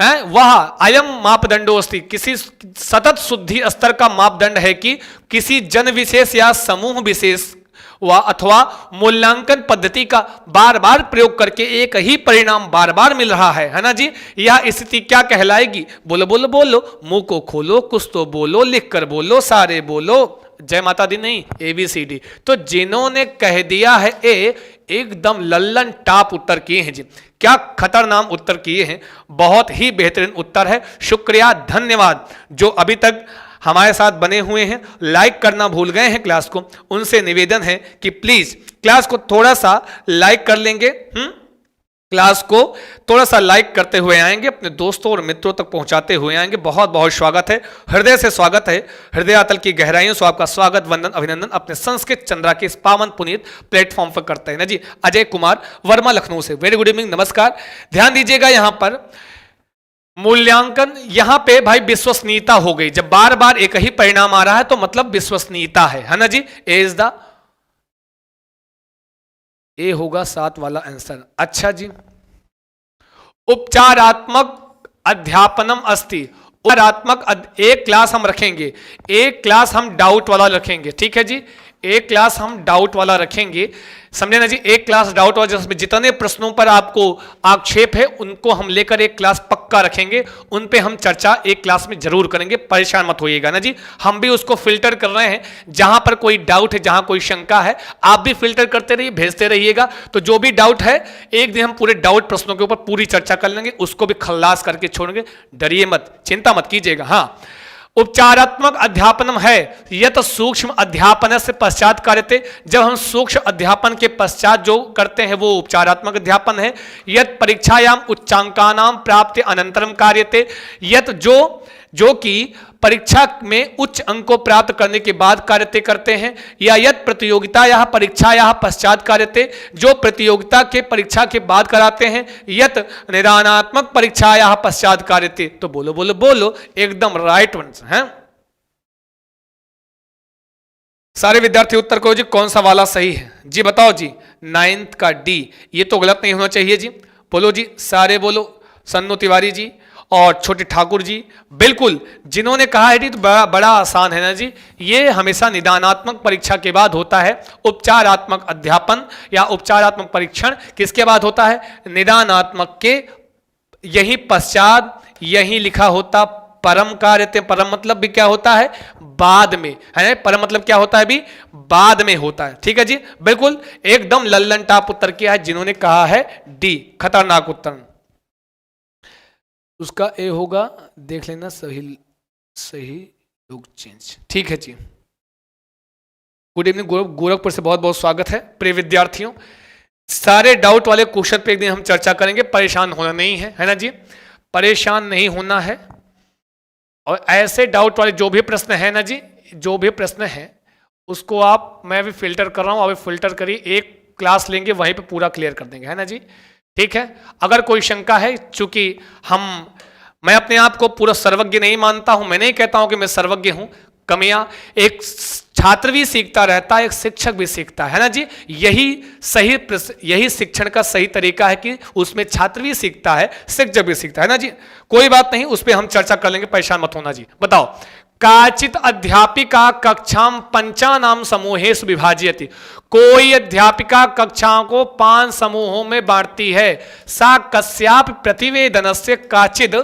है, वह अयम मापदंडो अस्ति, किसी सतत शुद्धि स्तर का मापदंड है कि किसी जन विशेष या समूह विशेष व अथवा मूल्यांकन पद्धति का बार बार प्रयोग करके एक ही परिणाम बार बार मिल रहा है ना जी। यह स्थिति क्या कहलाएगी, बोलो बोलो बोलो, मुंह को खोलो, कुछ तो बोलो, लिख कर बोलो, सारे बोलो, जय माता दी नहीं, ABCD। तो जिन्होंने कह दिया है ए, एकदम लल्लन टाप उत्तर किए हैं जी, क्या खतरनाक उत्तर किए हैं, बहुत ही बेहतरीन उत्तर है। शुक्रिया, धन्यवाद। जो अभी तक हमारे साथ बने हुए हैं, लाइक करना भूल गए हैं क्लास को, उनसे निवेदन है कि प्लीज क्लास को थोड़ा सा लाइक कर लेंगे, क्लास को थोड़ा सा लाइक करते हुए आएंगे, अपने दोस्तों और मित्रों तक पहुंचाते हुए आएंगे। बहुत बहुत स्वागत है, हृदय से स्वागत है, हृदय तल की गहराइयों से आपका स्वागत, वंदन, अभिनंदन अपने संस्कृत चंद्रा के इस पावन पुनीत प्लेटफॉर्म पर करते हैं ना जी। अजय कुमार वर्मा लखनऊ से, वेरी गुड इवनिंग, नमस्कार। ध्यान दीजिएगा यहां पर मूल्यांकन, यहां पे भाई विश्वसनीयता हो गई। जब बार बार एक ही परिणाम आ रहा है तो मतलब विश्वसनीयता है ना जी। ए होगा 7 वाला आंसर। अच्छा जी, उपचारात्मक अध्यापनम अस्ति। उपचारात्मक एक क्लास हम रखेंगे, एक क्लास हम डाउट वाला रखेंगे, ठीक है जी। एक क्लास हम डाउट वाला रखेंगे, समझे ना जी। एक क्लास डाउट वाला जिसमें जितने प्रश्नों पर आपको आक्षेप है उनको हम लेकर एक क्लास पक्का रखेंगे, उन पे हम चर्चा एक क्लास में जरूर करेंगे, परेशान मत होइएगा ना जी। हम भी उसको फिल्टर कर रहे हैं, जहां पर कोई डाउट है, जहां कोई शंका है, आप भी फिल्टर करते रहिए, भेजते रहिएगा। तो जो भी डाउट है एक दिन हम पूरे डाउट प्रश्नों के ऊपर पूरी चर्चा कर लेंगे, उसको भी खल्लास करके छोड़ेंगे। डरिए मत, चिंता मत कीजिएगा। हाँ, उपचारात्मक अध्यापनम है यत सूक्ष्म अध्यापन से पश्चात कार्यते। जब हम सूक्ष्म अध्यापन के पश्चात जो करते हैं वो उपचारात्मक अध्यापन है। यत परीक्षायाम उच्चांकानाम प्राप्ति अनंतरम कार्यते। यत जो कि परीक्षा में उच्च अंक को प्राप्त करने के बाद कार्यते करते हैं। या यत प्रतियोगिता या परीक्षा या पश्चात कार्यते, जो प्रतियोगिता के परीक्षा के बाद कराते हैं। यत निदानात्मक परीक्षा या पश्चात कार्यते। तो बोलो बोलो बोलो, एकदम राइट वन है। सारे विद्यार्थी उत्तर करो जी, कौन सा वाला सही है जी, बताओ जी। 9th का डी, ये तो गलत नहीं होना चाहिए जी। बोलो जी, सारे बोलो। सन्नु तिवारी जी और छोटे ठाकुर जी, बिल्कुल जिन्होंने कहा है जी, तो बड़ा आसान है ना जी। ये हमेशा निदानात्मक परीक्षा के बाद होता है। उपचारात्मक अध्यापन या उपचारात्मक परीक्षण किसके बाद होता है? निदानात्मक के यही पश्चात, यही लिखा होता परम कार्यते। परम मतलब भी क्या होता है? बाद में, है। परम मतलब क्या होता है? भी बाद में होता है, ठीक है जी। बिल्कुल एकदम लल्लन टाप उत्तर किया है जिन्होंने कहा है डी, खतरनाक उत्तर। उसका ए होगा, देख लेना, सही लोग चेंज, ठीक है जी। गुड इवनिंग गोरखपुर से बहुत बहुत स्वागत है प्रिय विद्यार्थियों। सारे डाउट वाले क्वेश्चन पे एक दिन हम चर्चा करेंगे, परेशान होना नहीं है ना जी, परेशान नहीं होना है। और ऐसे डाउट वाले जो भी प्रश्न है ना जी, जो भी प्रश्न है उसको आप, मैं भी फिल्टर कर रहा हूं, अभी फिल्टर करिए, एक क्लास लेंगे वहीं पे पूरा क्लियर कर देंगे, है ना जी, ठीक है। अगर कोई शंका है, चूंकि मैं अपने आप को पूरा सर्वज्ञ नहीं मानता हूं, मैं नहीं कहता हूं कि मैं सर्वज्ञ हूं, कमियां एक छात्र भी सीखता रहता है, एक शिक्षक भी सीखता है ना जी। यही शिक्षण का सही तरीका है कि उसमें छात्र भी सीखता है, शिक्षक भी सीखता है ना जी। कोई बात नहीं, उस पर हम चर्चा कर लेंगे, परेशान मत होना जी। बताओ, काचित अध्यापिका कक्षाम पंचानाम समूहेषु विभाजयति। कोई अध्यापिका कक्षाओं को 5 समूहों में बांटती है। सा कस्यापि प्रतिवेदनस्य काचिद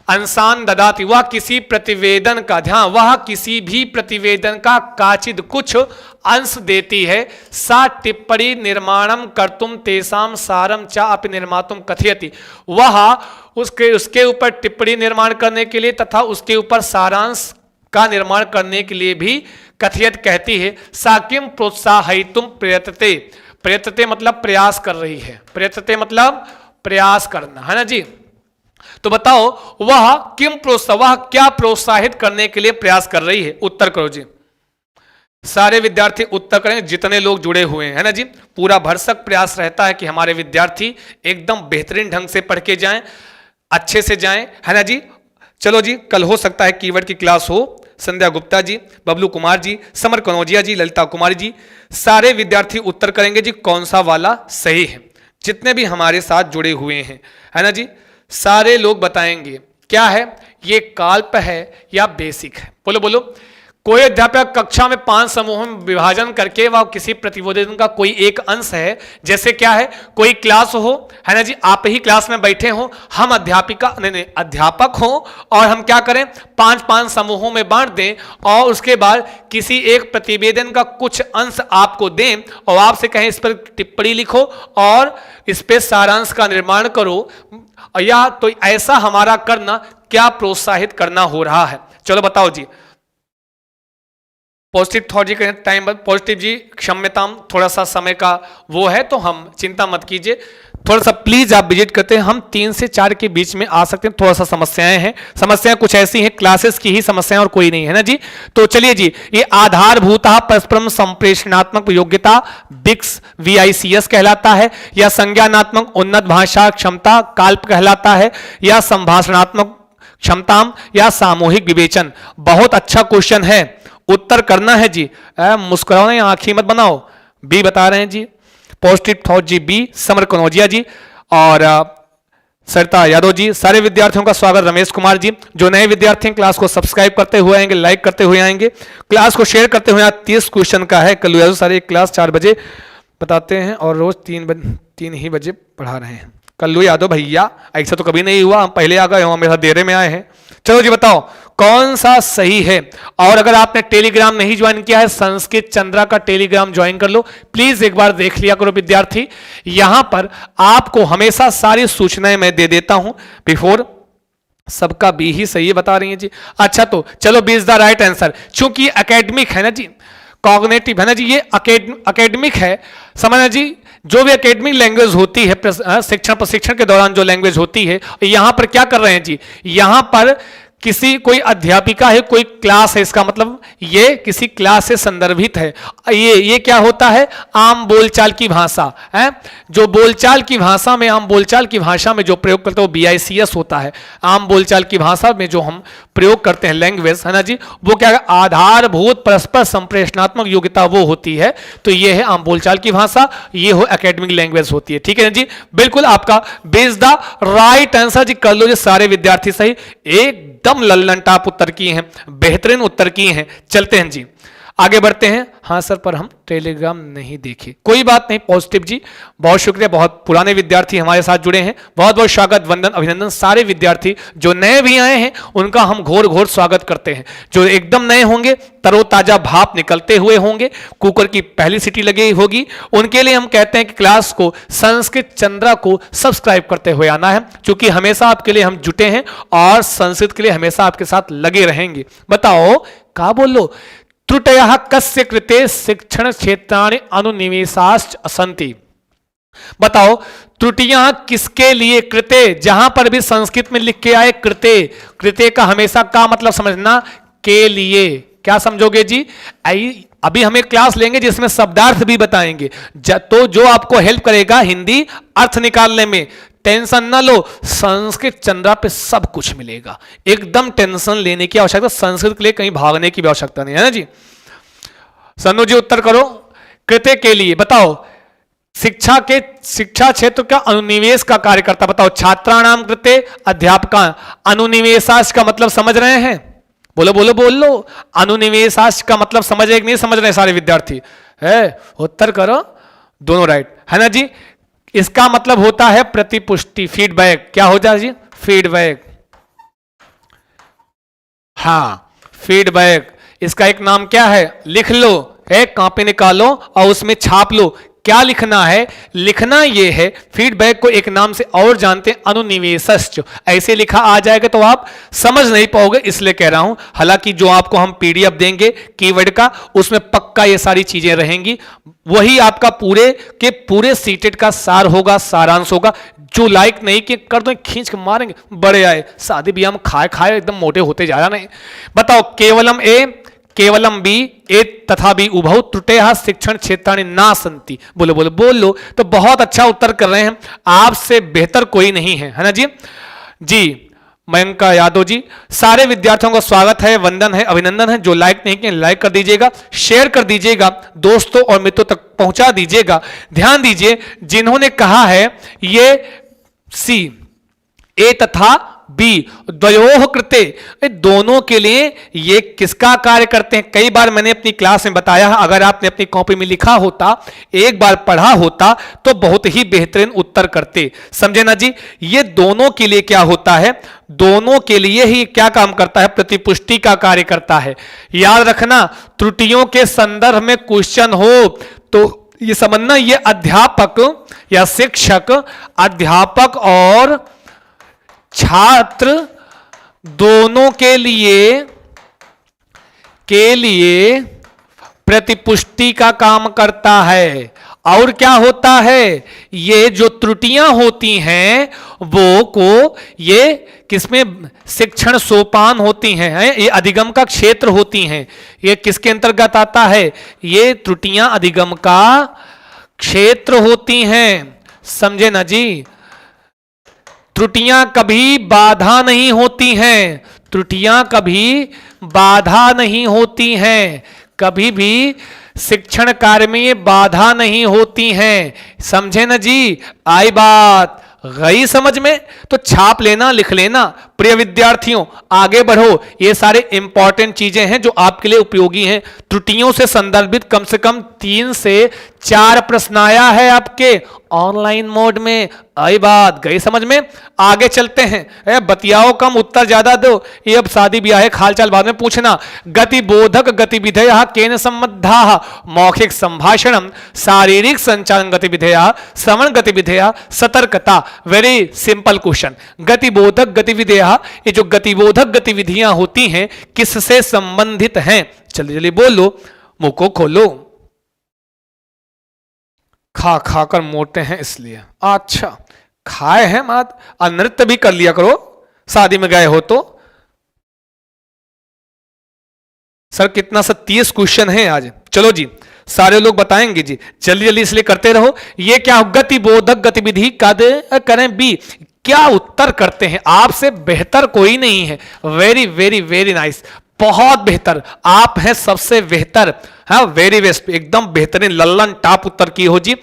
अंशान ददाति। वह किसी प्रतिवेदन का, ध्यान, वह किसी भी प्रतिवेदन का काचिद कुछ अंश देती है। सा टिप्पणी निर्माणम कर्तुम तेसाम सारम च अपि निर्मातुम कथयति। वह उसके ऊपर टिप्पणी निर्माण करने के लिए तथा उसके ऊपर सारांश का निर्माण करने के लिए भी कथयत कहती है। साकिम प्रोत्साहितुम प्रयतते। प्रयतते मतलब प्रयास कर रही है, प्रयतते मतलब प्रयास करना, है ना जी। तो बताओ, वह क्या प्रोत्साहित करने के लिए प्रयास कर रही है? उत्तर करो जी। सारे विद्यार्थी उत्तर करें, जितने लोग जुड़े हुए हैं, है ना जी। पूरा भरसक प्रयास रहता है कि हमारे विद्यार्थी एकदम बेहतरीन ढंग से पढ़ के जाएं, अच्छे से जाएं, है ना जी। चलो जी, कल हो सकता है कीवर्ड की क्लास हो। संध्या गुप्ता जी, बबलू कुमार जी, समर कनौजिया जी, ललिता कुमारी जी, सारे विद्यार्थी उत्तर करेंगे जी कौन सा वाला सही है। जितने भी हमारे साथ जुड़े हुए हैं, है ना जी, सारे लोग बताएंगे क्या है, ये काल्प है या बेसिक है। बोलो बोलो। कोई अध्यापक कक्षा में 5 समूहों में विभाजन करके वह किसी प्रतिवेदन का कोई एक अंश है। जैसे क्या है, कोई क्लास हो, है ना जी, आप ही क्लास में बैठे हो, हम अध्यापक हो, और हम क्या करें, 5-5 समूहों में बांट दें और उसके बाद किसी एक प्रतिवेदन का कुछ अंश आपको दें और आपसे कहें इस पर टिप्पणी लिखो और इस पर सारांश का निर्माण करो। या तो ऐसा हमारा करना क्या प्रोत्साहित करना हो रहा है? चलो बताओ जी। पॉजिटिव थॉट जी करें, टाइम पॉजिटिव जी, क्षम्यताम, थोड़ा सा समय का वो है तो हम चिंता मत कीजिए, थोड़ा सा प्लीज आप विजिट करते हैं, हम 3 से 4 के बीच में आ सकते हैं, थोड़ा सा समस्याएं हैं, समस्याएं कुछ ऐसी हैं, क्लासेस की ही समस्याएं और कोई नहीं है ना जी। तो चलिए जी, ये आधारभूत परस्परम संप्रेषणात्मक योग्यता बिक्स VICS कहलाता है, या संज्ञानात्मक उन्नत भाषा क्षमता काल्प कहलाता है, या संभाषणात्मक क्षमताम, या सामूहिक विवेचन। बहुत अच्छा क्वेश्चन है, उत्तर करना है जी। मुस्कुराओ नहीं, आंखें मत बनाओ। बी बता रहे हैं जी, positive thought ji B, Samar Kanaujia ji और सरिता यादव जी। सारे विद्यार्थियों का स्वागत। रमेश कुमार जी, जो नए विद्यार्थी हैं क्लास को सब्सक्राइब करते हुए आएंगे, लाइक करते हुए आएंगे, क्लास को शेयर करते हुए। 30 क्वेश्चन का है। कल यादव सारे क्लास 4 बजे बताते हैं और रोज 3 ही बजे पढ़ा रहे हैं। कल्लू यादव भैया, ऐसा तो कभी नहीं हुआ, हम पहले आ गए, हम हमेशा देरे में आए हैं। चलो जी बताओ कौन सा सही है। और अगर आपने टेलीग्राम नहीं ज्वाइन किया है, संस्कृत चंद्रा का टेलीग्राम ज्वाइन कर लो प्लीज, एक बार देख लिया करो विद्यार्थी। यहां पर आपको हमेशा सारी सूचनाएं मैं दे देता हूं बिफोर। सबका बी ही सही बता रही है जी। अच्छा तो चलो, B is the right answer. चूंकि एकेडमिक है ना जी, कॉग्निटिव है ना जी, ये एकेडमिक है, समझना जी। जो भी एकेडमिक लैंग्वेज होती है, शिक्षण प्रशिक्षण के दौरान जो लैंग्वेज होती है, यहां पर क्या कर रहे हैं जी, यहां पर कोई अध्यापिका है, कोई क्लास है, इसका मतलब ये किसी क्लास से संदर्भित है। ये क्या होता है, आम बोलचाल की भाषा है, जो बोलचाल की भाषा में, आम बोलचाल की भाषा में जो प्रयोग करते हैं वो BICS होता है। आम बोलचाल की भाषा में जो हम प्रयोग करते हैं लैंग्वेज है ना जी, वो क्या है, आधारभूत परस्पर संप्रेषणात्मक योग्यता वो होती है। तो ये है आम बोलचाल की भाषा, ये हो एकेडमिक लैंग्वेज होती है। ठीक है ना जी, बिल्कुल आपका बेस द राइट आंसर जी। कर लो जी सारे विद्यार्थी सही, एकदम लल्लन टाप उत्तर किए हैं, बेहतरीन उत्तर किए हैं। चलते हैं जी, आगे बढ़ते हैं। हाँ सर, पर हम टेलीग्राम नहीं देखे, कोई बात नहीं, पॉजिटिव जी, बहुत शुक्रिया। बहुत पुराने विद्यार्थी हमारे साथ जुड़े हैं, बहुत बहुत स्वागत, वंदन, अभिनंदन। सारे विद्यार्थी जो नए भी आए हैं उनका हम घोर घोर स्वागत करते हैं। जो एकदम नए होंगे, तरोताजा भाप निकलते हुए होंगे, कुकर की पहली सीटी लगी होगी, उनके लिए हम कहते हैं कि क्लास को संस्कृत चंद्रा को सब्सक्राइब करते हुए आना है, क्योंकि हमेशा आपके लिए हम जुटे हैं और संस्कृत के लिए हमेशा आपके साथ लगे रहेंगे। बताओ क्या बोल लो, त्रुटयः कस्य कृते शिक्षण क्षेत्राणि अनुनिवेशाश्च सन्ति। बताओ त्रुटियां किसके लिए, कृते, जहां पर भी संस्कृत में लिख के आए कृते, कृते का हमेशा का मतलब समझना के लिए। क्या समझोगे जी, अभी हम एक क्लास लेंगे जिसमें शब्दार्थ भी बताएंगे, तो जो आपको हेल्प करेगा हिंदी अर्थ निकालने में। टेंशन ना लो, संस्कृत चंद्रा पे सब कुछ मिलेगा, एकदम टेंशन लेने की आवश्यकता, संस्कृत के लिए कहीं भागने की भी आवश्यकता नहीं है ना जी। सन्नू जी उत्तर करो, कृत्य के लिए बताओ, शिक्षा क्षेत्र का अनुनिवेश का कार्य करता। बताओ छात्राणाम कृते अध्यापका, अनुनिवेशाश का मतलब समझ रहे हैं, बोलो बोलो बोल लो, अनुनिवेशाश का मतलब समझ रहे कि नहीं समझ रहे सारे विद्यार्थी है, उत्तर करो, दोनों राइट है ना जी। इसका मतलब होता है प्रतिपुष्टि, फीडबैक। क्या हो जाए जी, फीडबैक, हाँ फीडबैक। इसका एक नाम क्या है, लिख लो, एक कॉपी निकालो और उसमें छाप लो, क्या लिखना है, लिखना यह है, फीडबैक को एक नाम से और जानते हैं, अनुनिवेशश्च। ऐसे लिखा आ जाएगा तो आप समझ नहीं पाओगे, इसलिए कह रहा हूं। हालांकि जो आपको हम PDF देंगे कीवर्ड का, उसमें पक्का ये सारी चीजें रहेंगी, वही आपका पूरे के पूरे सीटेट का सार होगा, सारांश होगा। जो लाइक नहीं कि कर दो, खींच के मारेंगे, बड़े आए शादी ब्याह में खाए खाए एकदम मोटे होते जा रहा नहीं। बताओ केवलम ए, केवलम बी, ए तथा बी उभौ त्रुटयः शिक्षण क्षेत्राणि ना सन्ति। बोलो बोलो बोल लो। तो बहुत अच्छा उत्तर कर रहे हैं, आपसे बेहतर कोई नहीं है ना जी। जी मयंक यादव जी, सारे विद्यार्थियों का स्वागत है, वंदन है, अभिनंदन है। जो लाइक नहीं किए लाइक कर दीजिएगा, शेयर कर दीजिएगा, दोस्तों और मित्रों तक पहुंचा दीजिएगा। ध्यान दीजिए, जिन्होंने कहा है ये सी, ए तथा बी द्वयोः कृते, दोनों के लिए ये किसका कार्य करते हैं। कई बार मैंने अपनी क्लास में बताया, अगर आपने अपनी कॉपी में लिखा होता, एक बार पढ़ा होता तो बहुत ही बेहतरीन उत्तर करते, समझे ना जी। ये दोनों के लिए क्या होता है, दोनों के लिए ही क्या काम करता है, प्रतिपुष्टि का कार्य करता है। याद रखना, त्रुटियों के संदर्भ में क्वेश्चन हो तो ये समझना, ये अध्यापक या शिक्षक, अध्यापक और छात्र दोनों के लिए प्रतिपुष्टि का काम करता है। और क्या होता है, ये जो त्रुटियां होती हैं वो को ये किसमें, शिक्षण सोपान होती हैं, ये अधिगम का क्षेत्र होती हैं। ये किसके अंतर्गत आता है, ये त्रुटियां अधिगम का क्षेत्र होती हैं। समझे ना जी। त्रुटियां कभी बाधा नहीं होती हैं, त्रुटियां कभी बाधा नहीं होती हैं, कभी भी शिक्षण कार्य में ये बाधा नहीं होती हैं। समझे ना जी। आई बात गई समझ में? तो छाप लेना, लिख लेना। प्रिय विद्यार्थियों आगे बढ़ो, ये सारे इंपॉर्टेंट चीजें हैं जो आपके लिए उपयोगी हैं। त्रुटियों से संदर्भित कम से कम 3 से 4 प्रश्न आया है आपके ऑनलाइन मोड में। आई बात गई समझ में? आगे चलते हैं। बतियाओ कम, उत्तर ज्यादा दो। ये अब शादी ब्याह हाल चाल बाद में पूछना। गतिबोधक गतिविधया केन संबद्धा, मौखिक संभाषणम, शारीरिक संचालन गतिविधया, श्रवण गतिविधया, सतर्कता। Very simple question. गतिबोधक गतिविधियां, ये जो गतिबोधक गतिविधियां होती हैं किससे संबंधित हैं? जल्दी जल्दी बोलो, मुंह को खोलो। खा खा कर मोटे हैं इसलिए। अच्छा खाए हैं मत, नृत्य भी कर लिया करो शादी में गए हो तो। सर कितना सा 30 क्वेश्चन है आज। चलो जी सारे लोग बताएंगे जी, जल्दी जल्दी इसलिए करते रहो। ये क्या गतिबोधक गतिविधि कद करें बी, क्या उत्तर करते हैं? आपसे बेहतर कोई नहीं है। वेरी वेरी वेरी नाइस, बहुत बेहतर, आप हैं सबसे बेहतर। हाँ वेरी बेस्ट, एकदम बेहतरीन लल्लन टाप उत्तर की हो जी।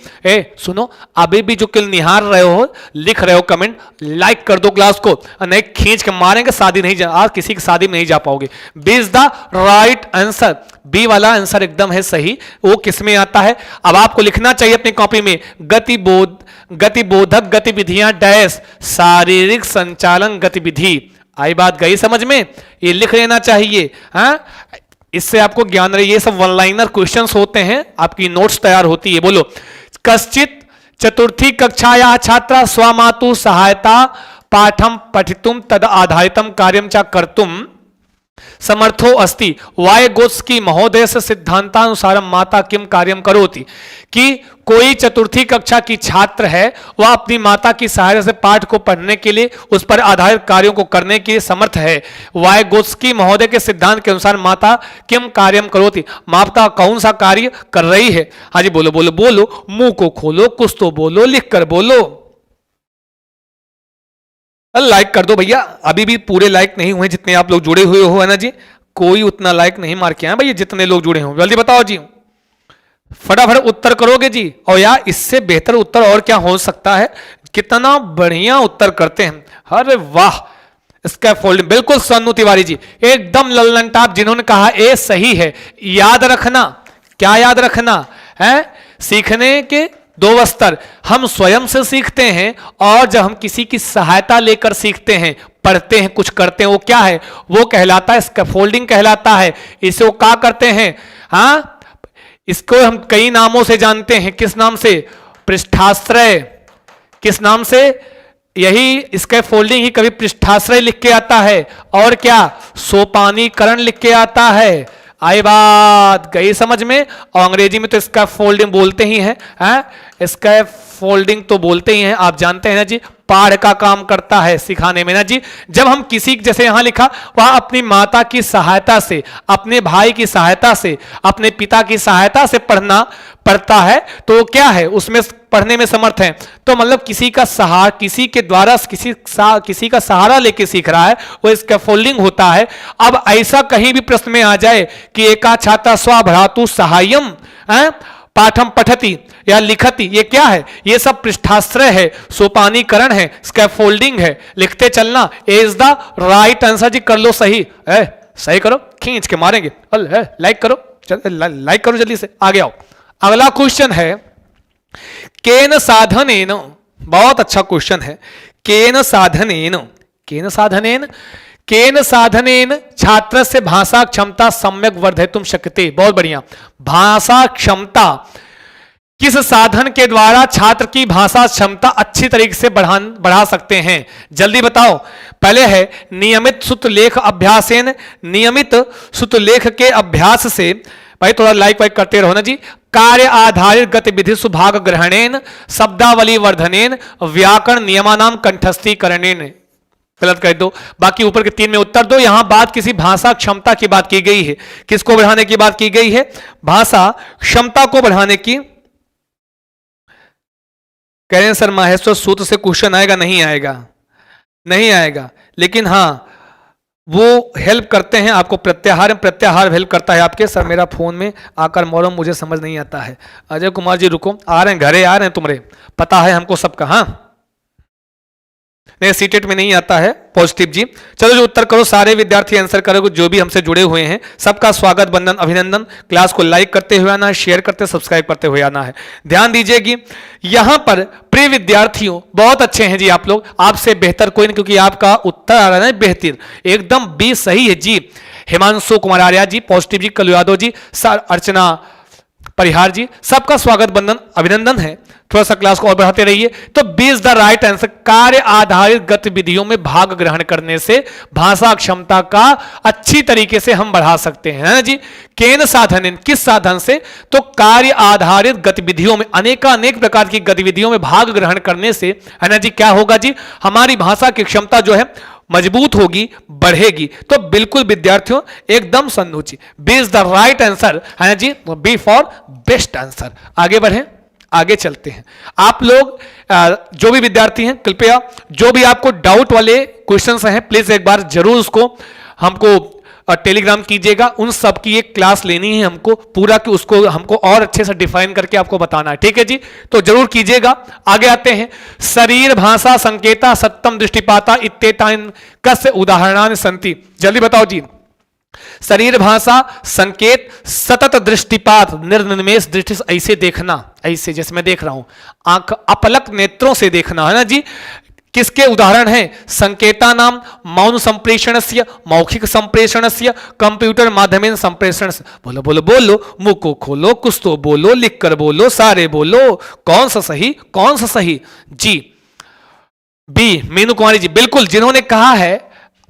सुनो, अभी भी जो कल निहार रहे हो, लिख रहे हो कमेंट, लाइक कर दो क्लास को, नहीं खींच के मारेंगे शादी नहीं जा, आज किसी की शादी में नहीं जा पाओगे। B is the right answer, B वाला आंसर एकदम है सही। वो किसमें आता है? अब आपको लिखना चाहिए अपनी कॉपी में, गतिबोधक गतिविधियां डैश शारीरिक संचालन गतिविधि। आई बात गई समझ में? ये लिख लेना चाहिए। हाँ इससे आपको ज्ञान रहे। ये सब वन लाइनर क्वेश्चंस होते हैं, आपकी नोट्स तैयार होती है। बोलो, कश्चित चतुर्थी कक्षाया छात्रा स्वमातु सहायता पाठम पठितुम तद आधारितम कार्यम च कर्तुम समर्थो अस्ति, वायगोत्स्की महोदय से सिद्धांतानुसार माता किम कार्यम करोति। कि कोई चतुर्थी कक्षा की छात्र है, वह अपनी माता की सहायता से पाठ को पढ़ने के लिए, उस पर आधारित कार्यों को करने के लिए समर्थ है। वायगोत्स्की महोदय के सिद्धांत के अनुसार माता किम कार्यम करोति, माता कौन सा कार्य कर रही है? हाँ जी बोलो बोलो बोलो, मुंह को खोलो, कुछ तो बोलो, लिख कर बोलो। लाइक कर दो भैया, अभी भी पूरे लाइक नहीं हुए जितने आप लोग जुड़े हुए हो, है ना जी। कोई उतना लाइक नहीं मार के आए भैया जितने लोग जुड़े हो। जल्दी बताओ जी, फटाफट उत्तर करोगे जी। और यार इससे बेहतर उत्तर और क्या हो सकता है? कितना बढ़िया उत्तर करते हैं, अरे वाह। इसका फोल्डिंग बिल्कुल सन्नू तिवारी जी एकदम लल्लन टाप, जिन्होंने कहा ए सही है। याद रखना, क्या याद रखना है? सीखने के 2 स्तर, हम स्वयं से सीखते हैं और जब हम किसी की सहायता लेकर सीखते हैं, पढ़ते हैं, कुछ करते हैं, वो क्या है? वो कहलाता है स्कैफोल्डिंग कहलाता है। इसे वो क्या करते हैं? हाँ इसको हम कई नामों से जानते हैं। किस नाम से? पृष्ठाश्रय। किस नाम से? यही स्कैफोल्डिंग ही कभी पृष्ठाश्रय लिख के आता है, और क्या सोपानीकरण लिख के आता है। आई बात गई समझ में? और अंग्रेजी में तो इसका फोल्डिंग बोलते ही हैं, इसका फोल्डिंग तो बोलते ही हैं, आप जानते हैं ना जी। पाढ़ का काम करता है सिखाने में ना जी। जब हम किसी, जैसे यहां लिखा, वह अपनी माता की सहायता से, अपने भाई की सहायता से, अपने पिता की सहायता से पढ़ता है, तो क्या है? उसमें पढ़ने में समर्थ है। तो मतलब किसी का सहारा, किसी के द्वारा किसी का सहारा लेके सीख रहा है, वो स्कैफोल्डिंग होता है। अब ऐसा कहीं भी प्रश्न में आ जाए कि एका छात्रा स्वभ्रातु सहायम पाठम पठती या लिखती, ये क्या है? ये सब पृष्ठाश्रय है, सोपानीकरण है, स्कैफोल्डिंग है। लिखते चलना। ए इज द राइट आंसर जी। कर लो सही, सही करो, खींच के मारेंगे। लाइक करो, लाइक करो जल्दी से, आगे आओ। अगला क्वेश्चन है केन साधनेन, बहुत अच्छा क्वेश्चन है। केन साधनेन, केन साधनेन, केन साधनेन छात्र से भाषा क्षमता सम्यक वर्धितुम शक्यते। बहुत बढ़िया, भाषा क्षमता, किस साधन के द्वारा छात्र की भाषा क्षमता अच्छी तरीके से बढ़ा सकते हैं? जल्दी बताओ। पहले है नियमित सुतलेख अभ्यासेन, नियमित सुतलेख के अभ्यास से भाई थोड़ा लाइक वाइक करते रहो ना जी। कार्य आधारित गतिविधि सुभाग ग्रहणेन शब्दावली वर्धनेन व्याकरण नियमानाम कंठस्थीकरणेन। गलत कह दो, बाकी ऊपर के 3 में उत्तर दो। यहां बात किसी भाषा क्षमता की बात की गई है। किसको बढ़ाने की बात की गई है? भाषा क्षमता को बढ़ाने की। कह रहे हैं सर माहेश्वर सूत्र से क्वेश्चन आएगा? नहीं आएगा, नहीं आएगा, लेकिन हां वो हेल्प करते हैं आपको। प्रत्याहार हेल्प करता है आपके। सर मेरा फोन में आकर मौलम मुझे समझ नहीं आता है। अजय कुमार जी रुको, आ रहे हैं, घरे आ रहे हैं तुम्हारे, पता है हमको सबका। हाँ नहीं, सीटेट में नहीं आता है पॉजिटिव जी। चलो जो उत्तर करो, सारे विद्यार्थी आंसर करोगे जो भी हमसे जुड़े हुए हैं। सबका स्वागत, वंदन, अभिनंदन। क्लास को लाइक करते हुए आना है, शेयर करते, सब्सक्राइब करते हुए आना है। ध्यान दीजिएगी यहां पर प्रिय विद्यार्थियों, बहुत अच्छे हैं जी आप लोग, आपसे बेहतर कोई नहीं, क्योंकि आपका उत्तर आ रहा है बेहतर, एकदम बी सही है जी। हिमांशु कुमार आर्या जी पॉजिटिव जी, कलु यादव जी, अर्चना परिहार जी, सबका स्वागत, वंदन, अभिनंदन है। थोड़ा सा क्लास को और बढ़ाते रहिए। तो B is the right answer. कार्य आधारित गतिविधियों में भाग ग्रहण करने से भाषा क्षमता का अच्छी तरीके से हम बढ़ा सकते हैं, है ना जी। केन साधन, किस साधन से? तो कार्य आधारित गतिविधियों में, अनेक प्रकार की गतिविधियों में भाग ग्रहण करने से, है ना जी, क्या होगा जी, हमारी भाषा की क्षमता जो है मजबूत होगी, बढ़ेगी। तो बिल्कुल विद्यार्थियों एकदम संदूची, B is the right answer, है ना जी, बी फॉर बेस्ट आंसर। आगे बढ़े, आगे चलते हैं। आप लोग जो भी विद्यार्थी हैं, कृपया जो भी आपको डाउट वाले क्वेश्चंस हैं, प्लीज एक बार जरूर उसको हमको टेलीग्राम कीजिएगा। उन सब की एक क्लास लेनी है हमको पूरा, कि उसको हमको और अच्छे से डिफाइन करके आपको बताना है, ठीक है जी। तो जरूर कीजिएगा। आगे आते हैं। शरीर भाषा संकेता सत्यम दृष्टिपाता इत्येतान् कस्य उदाहरणानि सन्ति। जल्दी बताओ जी। शरीर भाषा संकेत सतत दृष्टिपात निर्निमेष दृष्टि से ऐसे देखना, ऐसे जैसे मैं देख रहा हूं, आंख अपलक नेत्रों से देखना, है ना जी। किसके उदाहरण हैं? संकेता नाम मौन संप्रेषणस्य, मौखिक संप्रेषणस्य, कंप्यूटर माध्यमेन संप्रेषण। बोलो बोलो बोलो, मुंह को खोलो, कुछ तो बोलो, लिख कर बोलो, सारे बोलो। कौन सा सही, कौन सा सही जी? बी मीनू कुमारी जी बिल्कुल, जिन्होंने कहा है।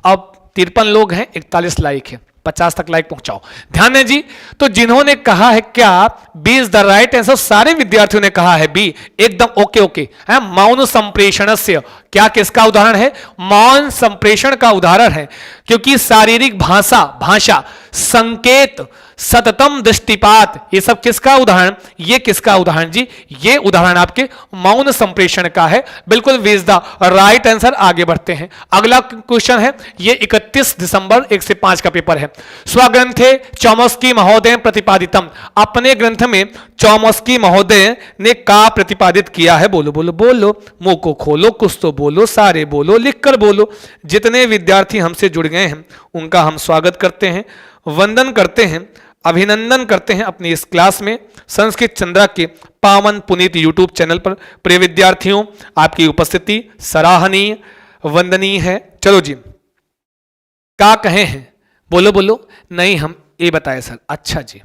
अब 53 लोग हैं, 41 लाइक है, 50 तक लाइक पहुंचाओ। ध्यान है जी। तो जिन्होंने कहा है क्या B is the right answer, सारे विद्यार्थियों ने कहा है बी, एकदम ओके ओके है। मौन संप्रेषण से, क्या किसका उदाहरण है? मौन संप्रेषण का उदाहरण है, क्योंकि शारीरिक भाषा संकेत सततम दृष्टिपात, ये सब किसका उदाहरण? ये किसका उदाहरण जी? ये उदाहरण आपके मौन संप्रेषण का है। बिल्कुल B is the right answer. आगे बढ़ते हैं। अगला क्वेश्चन है, ये 31 दिसंबर 1 से 5 का पेपर है। स्वग्रंथे चौमस्की महोदय प्रतिपादितम, अपने ग्रंथ में चौमस्की महोदय ने का प्रतिपादित किया है? बोलो बोलो बोलो, मुंह को खोलो, कुछ तो बोलो, सारे बोलो, लिख कर बोलो। जितने विद्यार्थी हमसे जुड़ गए हैं उनका हम स्वागत करते हैं, वंदन करते हैं, अभिनंदन करते हैं अपनी इस क्लास में। संस्कृत चंद्रा के पावन पुनीत यूट्यूब चैनल पर प्रिय विद्यार्थियों, आपकी उपस्थिति सराहनीय, वंदनीय है। चलो जी, क्या कहे हैं? बोलो बोलो। नहीं, हम ये बताए सर। अच्छा जी,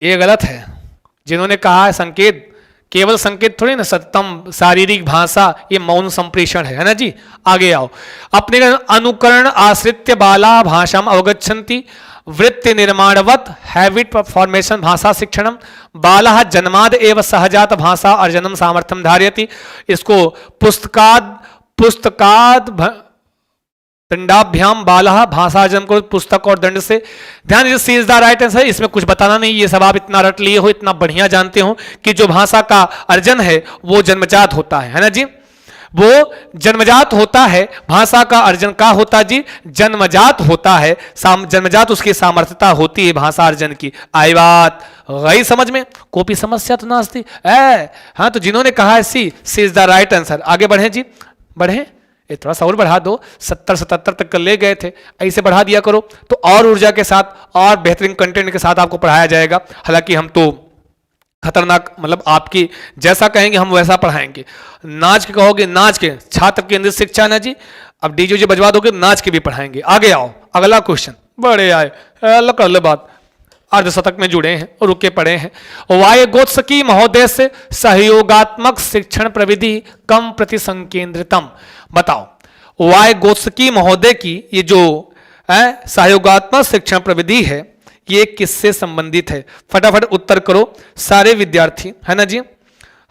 ये गलत है। जिन्होंने कहा है संकेत, केवल संकेत थोड़ी ना, सत्यम शारीरिक भाषा, ये मौन संप्रेषण है ना जी। आगे आओ। अपने अनुकरण आश्रित्य बाला भाषाम अवगच्छन्ति, वृत्ति निर्माणवत हैबिट फॉर्मेशन भाषा शिक्षणम, बालः जन्माद एव सहजात भाषा अर्जनम सामर्थ्यम धारयति। इसको पुस्तकाद दंडाभ्याम बालः भाषार्जन को, पुस्तक और दंड से। ध्यान दीजिए, सी इज द राइट आंसर। इसमें कुछ बताना नहीं, ये सब आप इतना रट लिए हो, इतना बढ़िया जानते हो कि जो भाषा का अर्जन है वो जन्मजात होता है ना जी। वो जन्मजात होता है। भाषा का अर्जन का होता जी? जन्मजात होता है। जन्मजात उसकी सामर्थ्यता होती है भाषा अर्जन की। आई बात गई समझ में? कोई समस्या तो नास्ती है। हाँ, तो जिन्होंने कहा है सी इज द राइट आंसर। आगे बढ़े जी, बढ़े। ये थोड़ा सा और बढ़ा दो, 70-77 तक ले गए थे, ऐसे बढ़ा दिया करो तो और ऊर्जा के साथ और बेहतरीन कंटेंट के साथ आपको पढ़ाया जाएगा। हालांकि हम तो खतरनाक, मतलब आपकी जैसा कहेंगे हम वैसा पढ़ाएंगे। नाच के कहोगे, नाच के छात्र केंद्रित शिक्षा ना जी। अब डीजे जी बजवा दोगे, नाच के भी पढ़ाएंगे। आगे आओ, अगला क्वेश्चन। बड़े आए, कर लो बात। अर्धशतक में जुड़े हैं और रुके पड़े हैं। वायगोत्सकी महोदय से सहयोगात्मक शिक्षण प्रविधि कम प्रति संकेंद्रितम। बताओ, वायगोत्सकी महोदय की ये जो सहयोगात्मक शिक्षण प्रविधि है, ये किससे संबंधित है? फटाफट उत्तर करो सारे विद्यार्थी, है ना जी।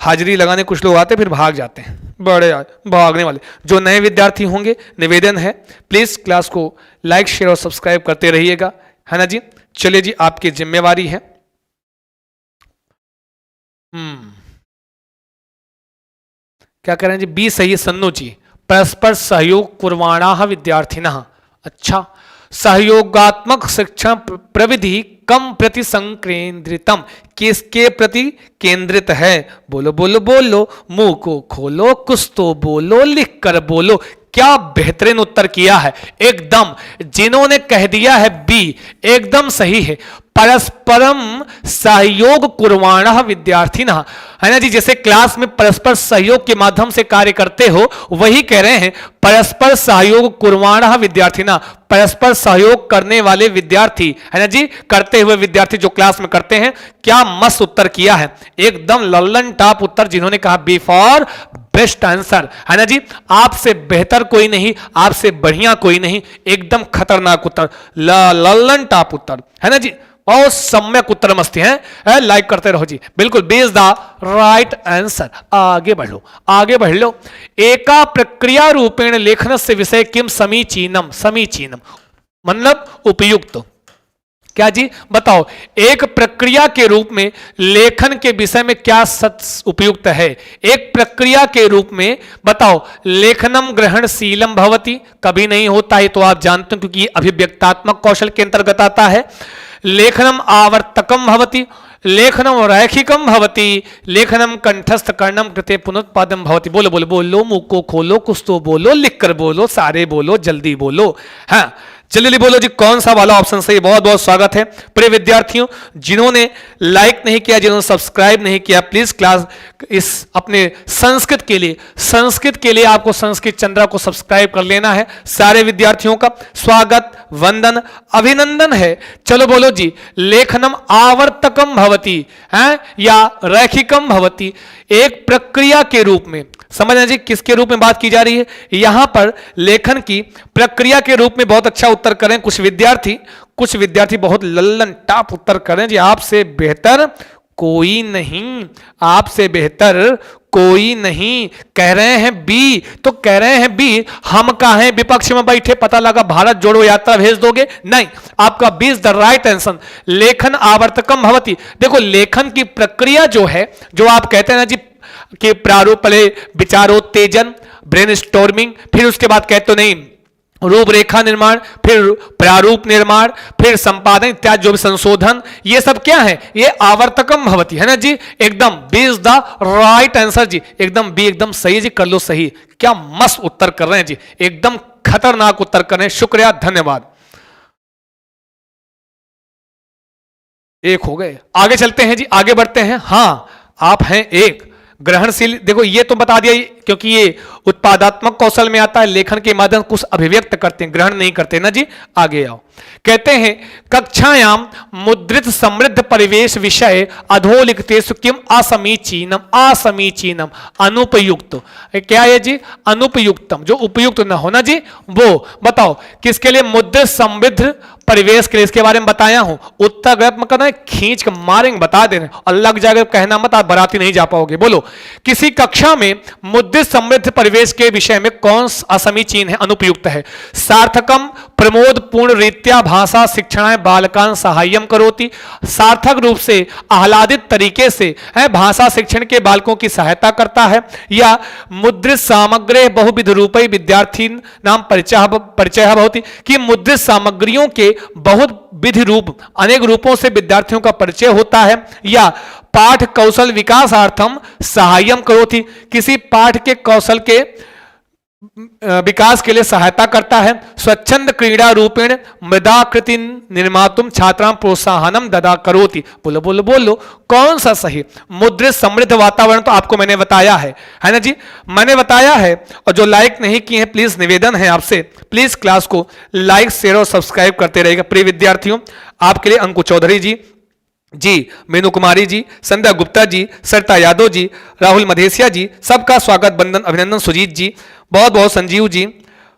हाजिरी लगाने कुछ लोग आते फिर भाग जाते हैं, बड़े भागने वाले। जो नए विद्यार्थी होंगे, निवेदन है प्लीज क्लास को लाइक शेयर और सब्सक्राइब करते रहिएगा, है ना जी। चलिए जी, आपकी जिम्मेवारी है। क्या करें जी? बी सही है सन्नू जी। परस्पर सहयोग कुर्वाणाः विद्यार्थिनः। अच्छा, सहयोगात्मक शिक्षण प्रविधि कम प्रति संकेंद्रितम, किसके प्रति केंद्रित है? बोलो बोलो बोलो, मुंह को खोलो, कुछ तो बोलो, लिख कर बोलो। क्या बेहतरीन उत्तर किया है एकदम। जिन्होंने कह दिया है बी, एकदम सही है। परस्परम सहयोग कुर्वाणः विद्यार्थिनः, है ना जी। जैसे क्लास में परस्पर सहयोग के माध्यम से कार्य करते हो, वही कह रहे हैं परस्पर सहयोग कुर्वाणः विद्यार्थिनः, परस्पर सहयोग करने वाले विद्यार्थी, है ना जी, करते हुए विद्यार्थी जो क्लास में करते हैं। क्या मस्त उत्तर किया है, एकदम लल्लन टॉप उत्तर। जिन्होंने कहा बी फॉर बेस्ट आंसर, है ना जी। आपसे बेहतर कोई नहीं, आपसे बढ़िया कोई नहीं, एकदम खतरनाक उत्तर, लल्लन टॉप उत्तर, है ना जी। बहुत सम्यक उत्तर मस्ती है, लाइक करते रहो जी। बिल्कुल B is the right answer. आगे बढ़ो, आगे बढ़ लो। एका प्रक्रिया रूपेण लेखन से विषय किम समीचीनम, समीचीनम मतलब उपयुक्त। क्या जी बताओ? एक प्रक्रिया के रूप में लेखन के विषय में क्या उपयुक्त है? एक प्रक्रिया के रूप में बताओ। लेखनम ग्रहणशीलम भवति, कभी नहीं होता है तो आप जानते हो, क्योंकि अभिव्यक्तात्मक कौशल के अंतर्गत आता है। लेखनम आवर्तकम भवति, लेखनम रैखिकम भवति, लेखनम कंठस्थ कर्णम कृते पुनरुत्पादम भवति। बोलो बोलो बोलो, मुंह को खोलो, कुछ तो बोलो, लिख कर बोलो, सारे बोलो, जल्दी बोलो। हाँ चलिए बोलो जी, कौन सा वाला ऑप्शन सही? बहुत बहुत स्वागत है प्रिय विद्यार्थियों। जिन्होंने लाइक नहीं किया, जिन्होंने सब्सक्राइब नहीं किया, प्लीज क्लास इस अपने संस्कृत के लिए आपको संस्कृत चंद्रा को सब्सक्राइब कर लेना है। सारे विद्यार्थियों का स्वागत, वंदन, अभिनंदन है। चलो बोलो जी, लेखनम आवर्तकम भवति है या रैखिकम भवति? एक प्रक्रिया के रूप में, समझना जी किसके रूप में बात की जा रही है? यहां पर लेखन की प्रक्रिया के रूप में बहुत अच्छा उत्तर करें कुछ विद्यार्थी बहुत लल्लन टॉप उत्तर करें जी। आपसे बेहतर कोई नहीं, आपसे बेहतर कोई नहीं। कह रहे हैं बी, तो कह रहे हैं बी। हम कहा है विपक्ष में बैठे, पता लगा भारत जोड़ो यात्रा भेज दोगे, नहीं। आपका B is the right answer. लेखन आवर्तकम भवति। देखो लेखन की प्रक्रिया जो है, जो आप कहते हैं ना जी कि प्रारूप पहले विचारोत्तेजन, ब्रेनस्टॉर्मिंग, फिर उसके बाद कहते नहीं रूपरेखा निर्माण, फिर प्रारूप निर्माण, फिर संपादन इत्यादि जो भी संशोधन, ये सब क्या है? ये आवर्तकम भवति, है ना जी। एकदम B is the right answer जी, एकदम बी एकदम सही जी। कर लो सही। क्या मस्त उत्तर कर रहे हैं जी, एकदम खतरनाक उत्तर कर रहे हैं। शुक्रिया, धन्यवाद। एक हो गए, आगे चलते हैं जी, आगे बढ़ते हैं। हाँ आप हैं एक ग्रहणशील। देखो ये तो बता दिया, क्योंकि ये उत्पादात्मक कौशल में आता है। लेखन के माध्यम कुछ अभिव्यक्त करते हैं, ग्रहण नहीं करते ना जी। आगे आओ, कहते हैं कक्षायाम मुद्रित समृद्ध परिवेश विषय अधोलिखितेषु किम असमीचीनम, असमीचीनम अनुपयुक्त। क्या है जी? अनुपयुक्तम, जो उपयुक्त न होना जी, वो बताओ किसके लिए? मुद्रित समृद्ध परिवेश के लिए। इसके बारे में बताया हूं। उत्तर गलत मत करना, खींच कर मारेंगे, बता देना और लग जाएगा, कहना मत, आप बराती नहीं जा पाओगे। बोलो किसी कक्षा में मुद्रित समृद्ध परिवेश के विषय में कौन असमीचीन है, अनुपयुक्त है? सार्थकम प्रमोद पूर्ण रीत्या भाषा शिक्षणाय बालकान सहाय्यम करोति, सार्थक रूप से आह्लादित तरीके से है भाषा शिक्षण के बालकों की सहायता करता है। या मुद्रित सामग्री बहुविध रूपे विद्यार्थी नाम परिचय भवति, कि मुद्रित सामग्रियों के बहुत विधि रूप, अनेक रूपों से विद्यार्थियों का परिचय होता है। या पाठ कौशल विकासार्थम सहाय्यम करोति, किसी पाठ के कौशल के विकास के लिए सहायता करता है। स्वच्छंद क्रीड़ा रूपेण मृदाकृति निर्मातुम छात्रां प्रोत्साहनम ददा करोति। बोलो बोलो बोलो, कौन सा सही? मुद्रित समृद्ध वातावरण तो आपको मैंने बताया है ना जी, मैंने बताया है। और जो लाइक नहीं किए हैं, प्लीज निवेदन है आपसे, प्लीज क्लास को लाइक शेयर और सब्सक्राइब करते रहेगा। प्रिय विद्यार्थियों, आपके लिए अंकु चौधरी जी, मीनू कुमारी जी, संध्या गुप्ता जी, सरिता यादव जी, राहुल मधेसिया जी, सबका स्वागत, वंदन, अभिनंदन। सुजीत जी बहुत बहुत, संजीव जी,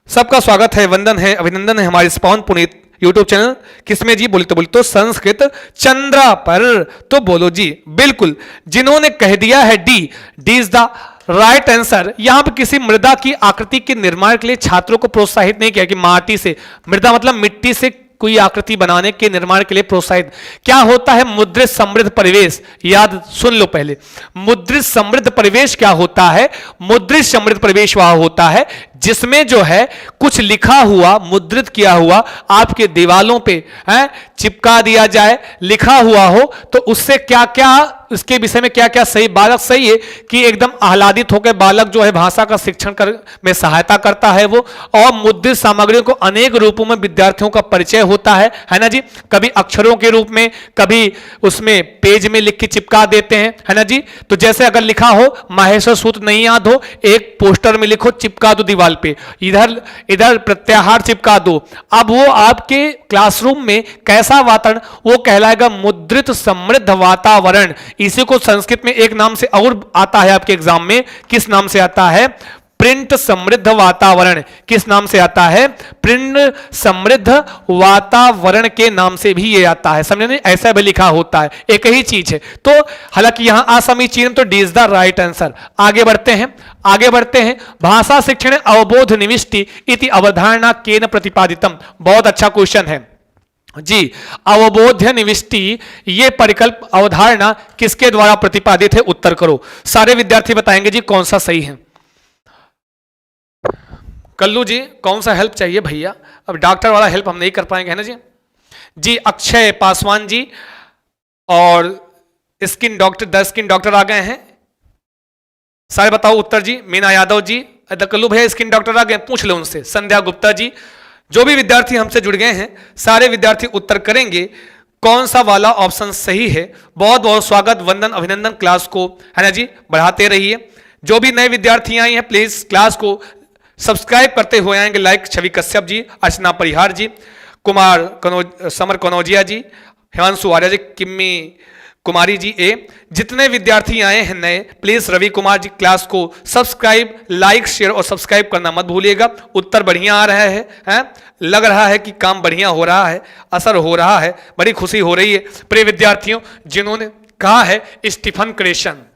सबका स्वागत है, वंदन है, अभिनंदन है। हमारे स्पॉन पुनीत यूट्यूब चैनल किसमें जी? बोले तो संस्कृत चंद्रा पर। तो बोलो जी, बिल्कुल जिन्होंने कह दिया है D, D is the right answer. यहां पर किसी मृदा की आकृति के निर्माण के लिए छात्रों को प्रोत्साहित नहीं किया कि माटी से, मृदा मतलब मिट्टी से कोई आकृति बनाने के निर्माण के लिए प्रोत्साहित। क्या होता है मुद्रित समृद्ध परिवेश? याद सुन लो पहले, मुद्रित समृद्ध परिवेश क्या होता है? मुद्रित समृद्ध परिवेश वह होता है जिसमें जो है कुछ लिखा हुआ, मुद्रित किया हुआ आपके दीवालों पे है चिपका दिया जाए, लिखा हुआ हो, तो उससे क्या क्या, इसके विषय में क्या क्या सही, बालक सही है कि एकदम आह्लादित होकर बालक जो है भाषा का शिक्षण में सहायता करता है वो, और मुद्रित सामग्रियों को अनेक रूपों में विद्यार्थियों का परिचय होता है ना जी। कभी अक्षरों के रूप में, कभी उसमें पेज में लिख के चिपका देते हैं, है ना जी। तो जैसे अगर लिखा हो माहेश्वर सूत्र नहीं याद हो, एक पोस्टर में लिखो, चिपका दो दीवार पे, इधर इधर प्रत्याहार चिपका दो। अब वो आपके क्लासरूम में कैसा वातावरण, वो कहलाएगा मुद्रित समृद्ध वातावरण। इसी को संस्कृत में एक नाम से और आता है आपके एग्जाम में, किस नाम से आता है? प्रिंट समृद्ध वातावरण। किस नाम से आता है? प्रिंट समृद्ध वातावरण के नाम से भी ये आता है, समझे नहीं? ऐसा भी लिखा होता है, एक ही चीज है। तो हालांकि यहां असमीचीन, तो D is the right answer. आगे बढ़ते हैं, आगे बढ़ते हैं। भाषा शिक्षण अवबोध निविष्टि इति अवधारणा केन प्रतिपादितम। बहुत अच्छा क्वेश्चन है जी। अवबोध्य निविष्टि ये परिकल्प अवधारणा किसके द्वारा प्रतिपादित है? उत्तर करो। सारे विद्यार्थी बताएंगे जी कौन सा सही है। कल्लू जी कौन सा हेल्प चाहिए भैया? अब डॉक्टर वाला हेल्प हम नहीं कर पाएंगे, है ना जी। जी अक्षय पासवान जी और skin doctor, the skin doctor आ गए हैं। सारे बताओ उत्तर जी। मीना यादव जी, कल्लू भैया स्किन डॉक्टर आ गए, पूछ लो उनसे। संध्या गुप्ता जी, जो भी विद्यार्थी हमसे जुड़ गए हैं सारे विद्यार्थी उत्तर करेंगे कौन सा वाला ऑप्शन सही है। बहुत बहुत स्वागत, वंदन, अभिनंदन। क्लास को है ना जी बढ़ाते रहिए। जो भी नए विद्यार्थी आए हैं प्लीज क्लास को सब्सक्राइब करते हुए आएंगे। लाइक छवि कश्यप जी, अर्चना परिहार जी, समर कनौजिया जी, हिमांशु आर्य जी, किम्मी कुमारी जी ए। जितने विद्यार्थी आए हैं नए, प्लीज रवि कुमार जी क्लास को सब्सक्राइब, लाइक, शेयर और सब्सक्राइब करना मत भूलिएगा। उत्तर बढ़िया आ रहा है? लग रहा है कि काम बढ़िया हो रहा है, असर हो रहा है, बड़ी खुशी हो रही है प्रिय विद्यार्थियों जिन्होंने कहा है स्टीफन क्रेशन।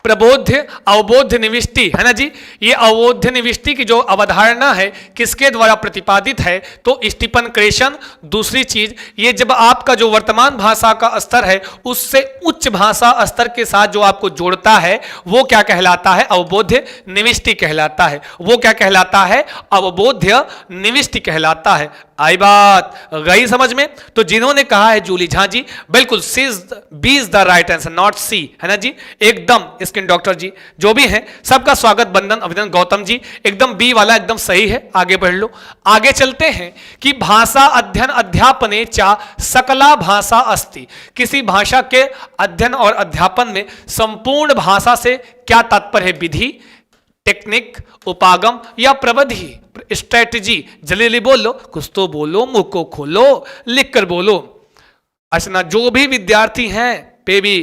प्रबोध्य अवबोध्य निविष्टि, है ना जी। ये अवबोध्य निविष्टि की जो अवधारणा है किसके द्वारा प्रतिपादित है? तो स्टीफन क्रेशन। दूसरी चीज, ये जब आपका जो वर्तमान भाषा का स्तर है उससे उच्च भाषा स्तर के साथ जो आपको जोड़ता है वो क्या कहलाता है? अवबोध्य निविष्टि कहलाता है। वो क्या कहलाता है? अवबोध्य निविष्टि कहलाता है। आई बात गई समझ में? तो जिन्होंने कहा है जूली झा जी, बिल्कुल B is the right answer, not C, है ना जी। एकदम स्किन डॉक्टर जी जो भी हैं सबका स्वागत, बंदन, अभिनंदन। गौतम जी एकदम बी वाला एकदम सही है। आगे बढ़ लो। आगे चलते हैं कि भाषा अध्ययन अध्यापने चा सकला भाषा अस्ति। किसी भाषा के अध्ययन और अध्यापन में संपूर्ण भाषा से क्या तात्पर्य है? विधि, टेक्निक, उपागम या प्रविधि, स्ट्रेटजी। जल्दी बोलो, कुछ तो बोलो, मुंह को खोलो, लिख कर बोलो। अच्छा, जो भी विद्यार्थी हैं पे भी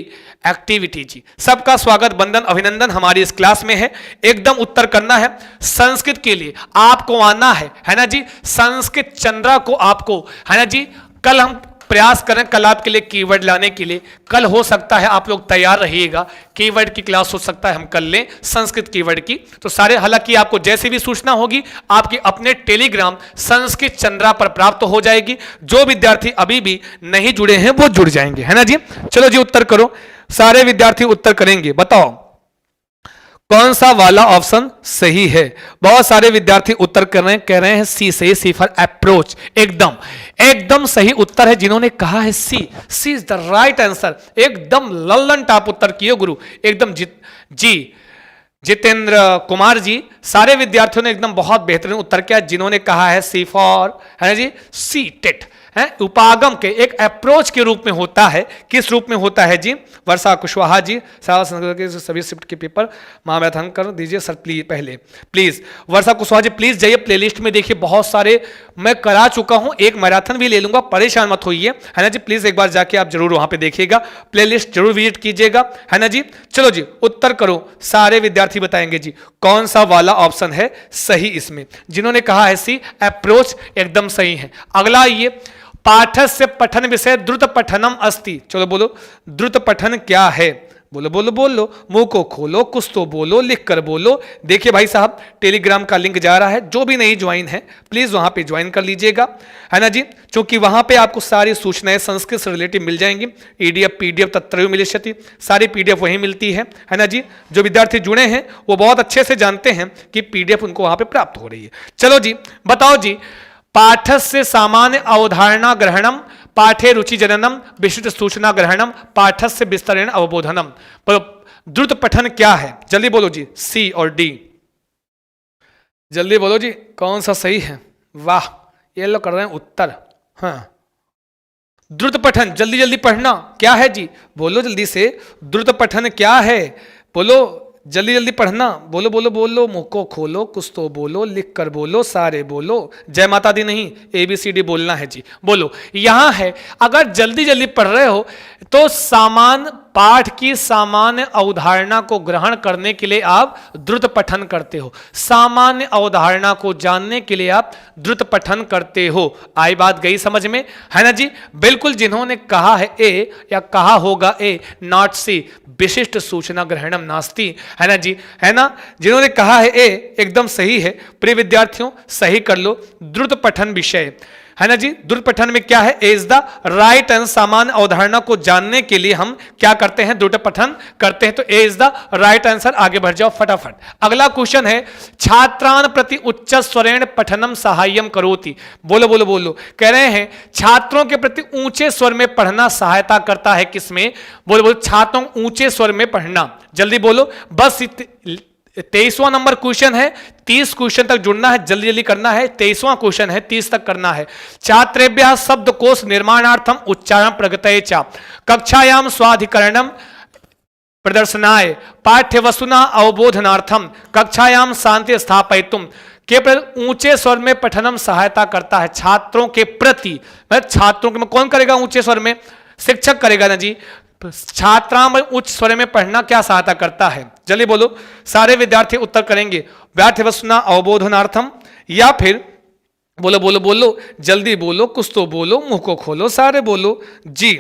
एक्टिविटी जी, सबका स्वागत, बंदन, अभिनंदन हमारी इस क्लास में है। एकदम उत्तर करना है। संस्कृत के लिए आपको आना है ना जी। संस्कृत चंद्रा को आपको, है ना जी, कल हम प्रयास करें कल आपके लिए कीवर्ड लाने के लिए। कल हो सकता है आप लोग तैयार रहिएगा, कीवर्ड की क्लास हो सकता है हम कल लें संस्कृत कीवर्ड की। तो सारे, हालांकि आपको जैसी भी सूचना होगी आपके अपने टेलीग्राम संस्कृत चंद्रा पर प्राप्त हो जाएगी। जो विद्यार्थी अभी भी नहीं जुड़े हैं वो जुड़ जाएंगे, है ना जी। चलो जी उत्तर करो, सारे विद्यार्थी उत्तर करेंगे। बताओ कौन सा वाला ऑप्शन सही है? बहुत सारे विद्यार्थी उत्तर कर रहे हैं, कह रहे हैं सी सही, सी फॉर अप्रोच। एकदम एकदम सही उत्तर है जिन्होंने कहा है सी। सी इज द राइट आंसर। एकदम लल्लन टाप उत्तर किए गुरु, एकदम जी। जितेंद्र कुमार जी, सारे विद्यार्थियों ने एकदम बहुत बेहतरीन उत्तर किया जिन्होंने कहा है सी फॉर, है ना जी, सी टेट, है उपागम के एक अप्रोच के रूप में होता है। किस रूप में होता है जी? वर्षा कुशवाहा जी, सारा संस्कृत के सभी शिफ्ट के पेपर महामैराथन कर दीजिए सर प्लीज। पहले प्लीज वर्षा कुशवाहा जी प्लीज जाइए प्लेलिस्ट में देखिए, बहुत सारे मैं करा चुका हूं, एक मैराथन भी ले लूंगा, परेशान मत होइए, है ना जी। प्लीज एक बार जाके आप जरूर वहां पे देखिएगा, प्लेलिस्ट जरूर विजिट कीजिएगा, है ना जी। चलो जी उत्तर करो, सारे विद्यार्थी बताएंगे जी कौन सा वाला ऑप्शन है सही इसमें। जिन्होंने कहा है सी अप्रोच एकदम सही है। अगला ये पाठस्य पठन विषय द्रुत पठनम अस्ति। चलो बोलो द्रुत पठन क्या है? बोलो बोलो बोलो, मुंह को खोलो, कुछ तो बोलो, लिख कर बोलो। देखिए भाई साहब टेलीग्राम का लिंक जा रहा है, जो भी नहीं ज्वाइन है प्लीज वहां पे ज्वाइन कर लीजिएगा, है ना जी। क्योंकि वहां पे आपको सारी सूचनाएं संस्कृत से रिलेटिव मिल जाएंगी, ईडीएफ पीडीएफ तत्रयो मिलिष्यति, सारी पीडीएफ वहीं मिलती है ना जी। जो विद्यार्थी जुड़े हैं वो बहुत अच्छे से जानते हैं कि पीडीएफ उनको वहां पे प्राप्त हो रही है। चलो जी बताओ जी, पाठस्य सामान्य अवधारणा ग्रहणम, पाठे रुचि जननम, विशिष्ट सूचना ग्रहणम, पाठस्य विस्तरण अवबोधनम। द्रुत पठन क्या है? जल्दी बोलो जी, सी और डी। जल्दी बोलो जी कौन सा सही है? वाह ये लोग कर रहे हैं उत्तर। हाँ द्रुत पठन, जल्दी जल्दी पढ़ना, क्या है जी? बोलो जल्दी से, द्रुत पठन क्या है? बोलो जल्दी जल्दी पढ़ना, बोलो बोलो बोलो, मुंह को खोलो, कुछ तो बोलो, लिख कर बोलो, सारे बोलो। जय माता दी नहीं, ABCD बोलना है जी। बोलो यहां है, अगर जल्दी जल्दी पढ़ रहे हो तो सामान्य पाठ की सामान्य अवधारणा को ग्रहण करने के लिए आप द्रुत पठन करते हो, सामान्य अवधारणा को जानने के लिए आप द्रुत पठन करते हो। आई बात गई समझ में, है ना जी। बिल्कुल जिन्होंने कहा है ए या कहा होगा ए नॉट सी, विशिष्ट सूचना ग्रहणम नास्ति, है ना जी, है ना। जिन्होंने कहा है ए एकदम सही है। प्रिय विद्यार्थियों सही कर लो, द्रुत पठन विषय, है ना जी। द्रुत पठन में क्या है? ए इज द राइट आंसर। सामान्य अवधारणा को जानने के लिए हम क्या करते हैं? द्रुत पठन करते हैं, तो ए इज द राइट आंसर। आगे बढ़ जाओ फटाफट। अगला क्वेश्चन है छात्रान प्रति उच्च स्वरेण पठनम सहायम करोति। बोलो बोलो बोलो, कह रहे हैं छात्रों के प्रति ऊंचे स्वर में पढ़ना सहायता करता है किसमें? बोलो बोलो, छात्रों ऊंचे स्वर में पढ़ना। जल्दी बोलो, बस 23वां नंबर क्वेश्चन है, 30 क्वेश्चन तक जुड़ना है, जल्दी जल्दी करना है। 23वां क्वेश्चन है, 30 तक करना है। छात्रेभ्यः शब्दकोश निर्माणार्थम उच्चारण प्रगतये च कक्षायाम स्वाधिकरणम प्रदर्शनाय पाठ्यवस्तुना अवबोधनार्थम कक्षायाम शांति स्थापयितुम के ऊंचे स्वर में पठनम सहायता करता है। छात्रों के प्रति, छात्रों के में कौन करेगा ऊंचे स्वर में? शिक्षक करेगा ना जी। छात्रा में उच्च स्वर में पढ़ना क्या सहायता करता है? जल्दी बोलो, सारे विद्यार्थी उत्तर करेंगे। पाठ्यवस्तुना अवबोधनार्थम, या फिर बोलो बोलो बोलो, जल्दी बोलो, कुछ तो बोलो, मुंह को खोलो, सारे बोलो जी।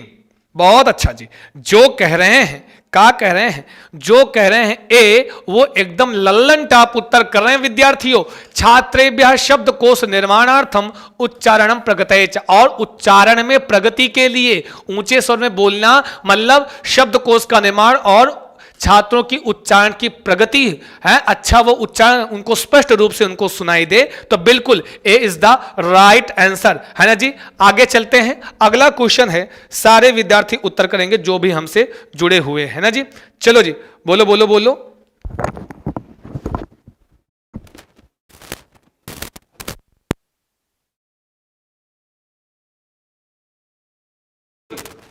बहुत अच्छा जी। जो कह रहे हैं, क्या कह रहे हैं? जो कह रहे हैं ए, वो एकदम लल्लन टाप उत्तर कर रहे हैं विद्यार्थियों। छात्रेभ्यः शब्दकोश निर्माणार्थम उच्चारणम प्रगतये च, और उच्चारण में प्रगति के लिए ऊंचे स्वर में बोलना मतलब शब्दकोश का निर्माण और छात्रों की उच्चारण की प्रगति है, अच्छा वो उच्चारण उनको स्पष्ट रूप से उनको सुनाई दे, तो बिल्कुल ए इज द राइट आंसर, है ना जी। आगे चलते हैं, अगला क्वेश्चन है, सारे विद्यार्थी उत्तर करेंगे जो भी हमसे जुड़े हुए हैं ना जी। चलो जी, बोलो बोलो बोलो।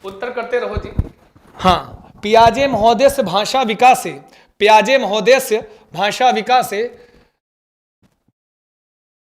उत्तर करते रहो जी। हाँ, पियाजे महोदय से भाषा विकास, पियाजे महोदय से भाषा विकास,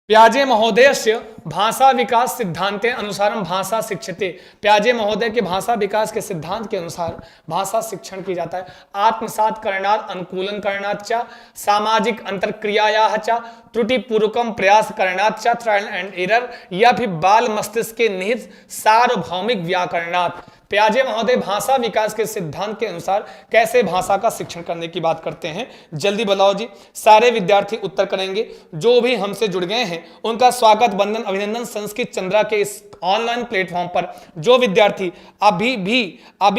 प्याजे महोदय से भाषा विकास सिद्धांत अनुसारम भाषा शिक्षते। प्याजे महोदय के भाषा विकास के सिद्धांत के अनुसार भाषा शिक्षण की जाता है। आत्मसात करणात्, अनुकूलन करणात् च, सामाजिक अंतरक्रियायाः च, त्रुटिपूर्वकम प्रयास करणात् च, ट्रायल एंड एरर, या फिर बाल मस्तिष्क के निहित सार्वभौमिक व्याकरणात्। प्याजे महोदय भाषा विकास के सिद्धांत के अनुसार कैसे भाषा का शिक्षण करने की बात करते हैं? जल्दी बताओ जी, सारे विद्यार्थी उत्तर करेंगे। जो भी हमसे जुड़ गए हैं उनका स्वागत, वंदन, अभिनंदन संस्कृत चंद्रा के इस ऑनलाइन प्लेटफॉर्म पर। जो विद्यार्थी अभी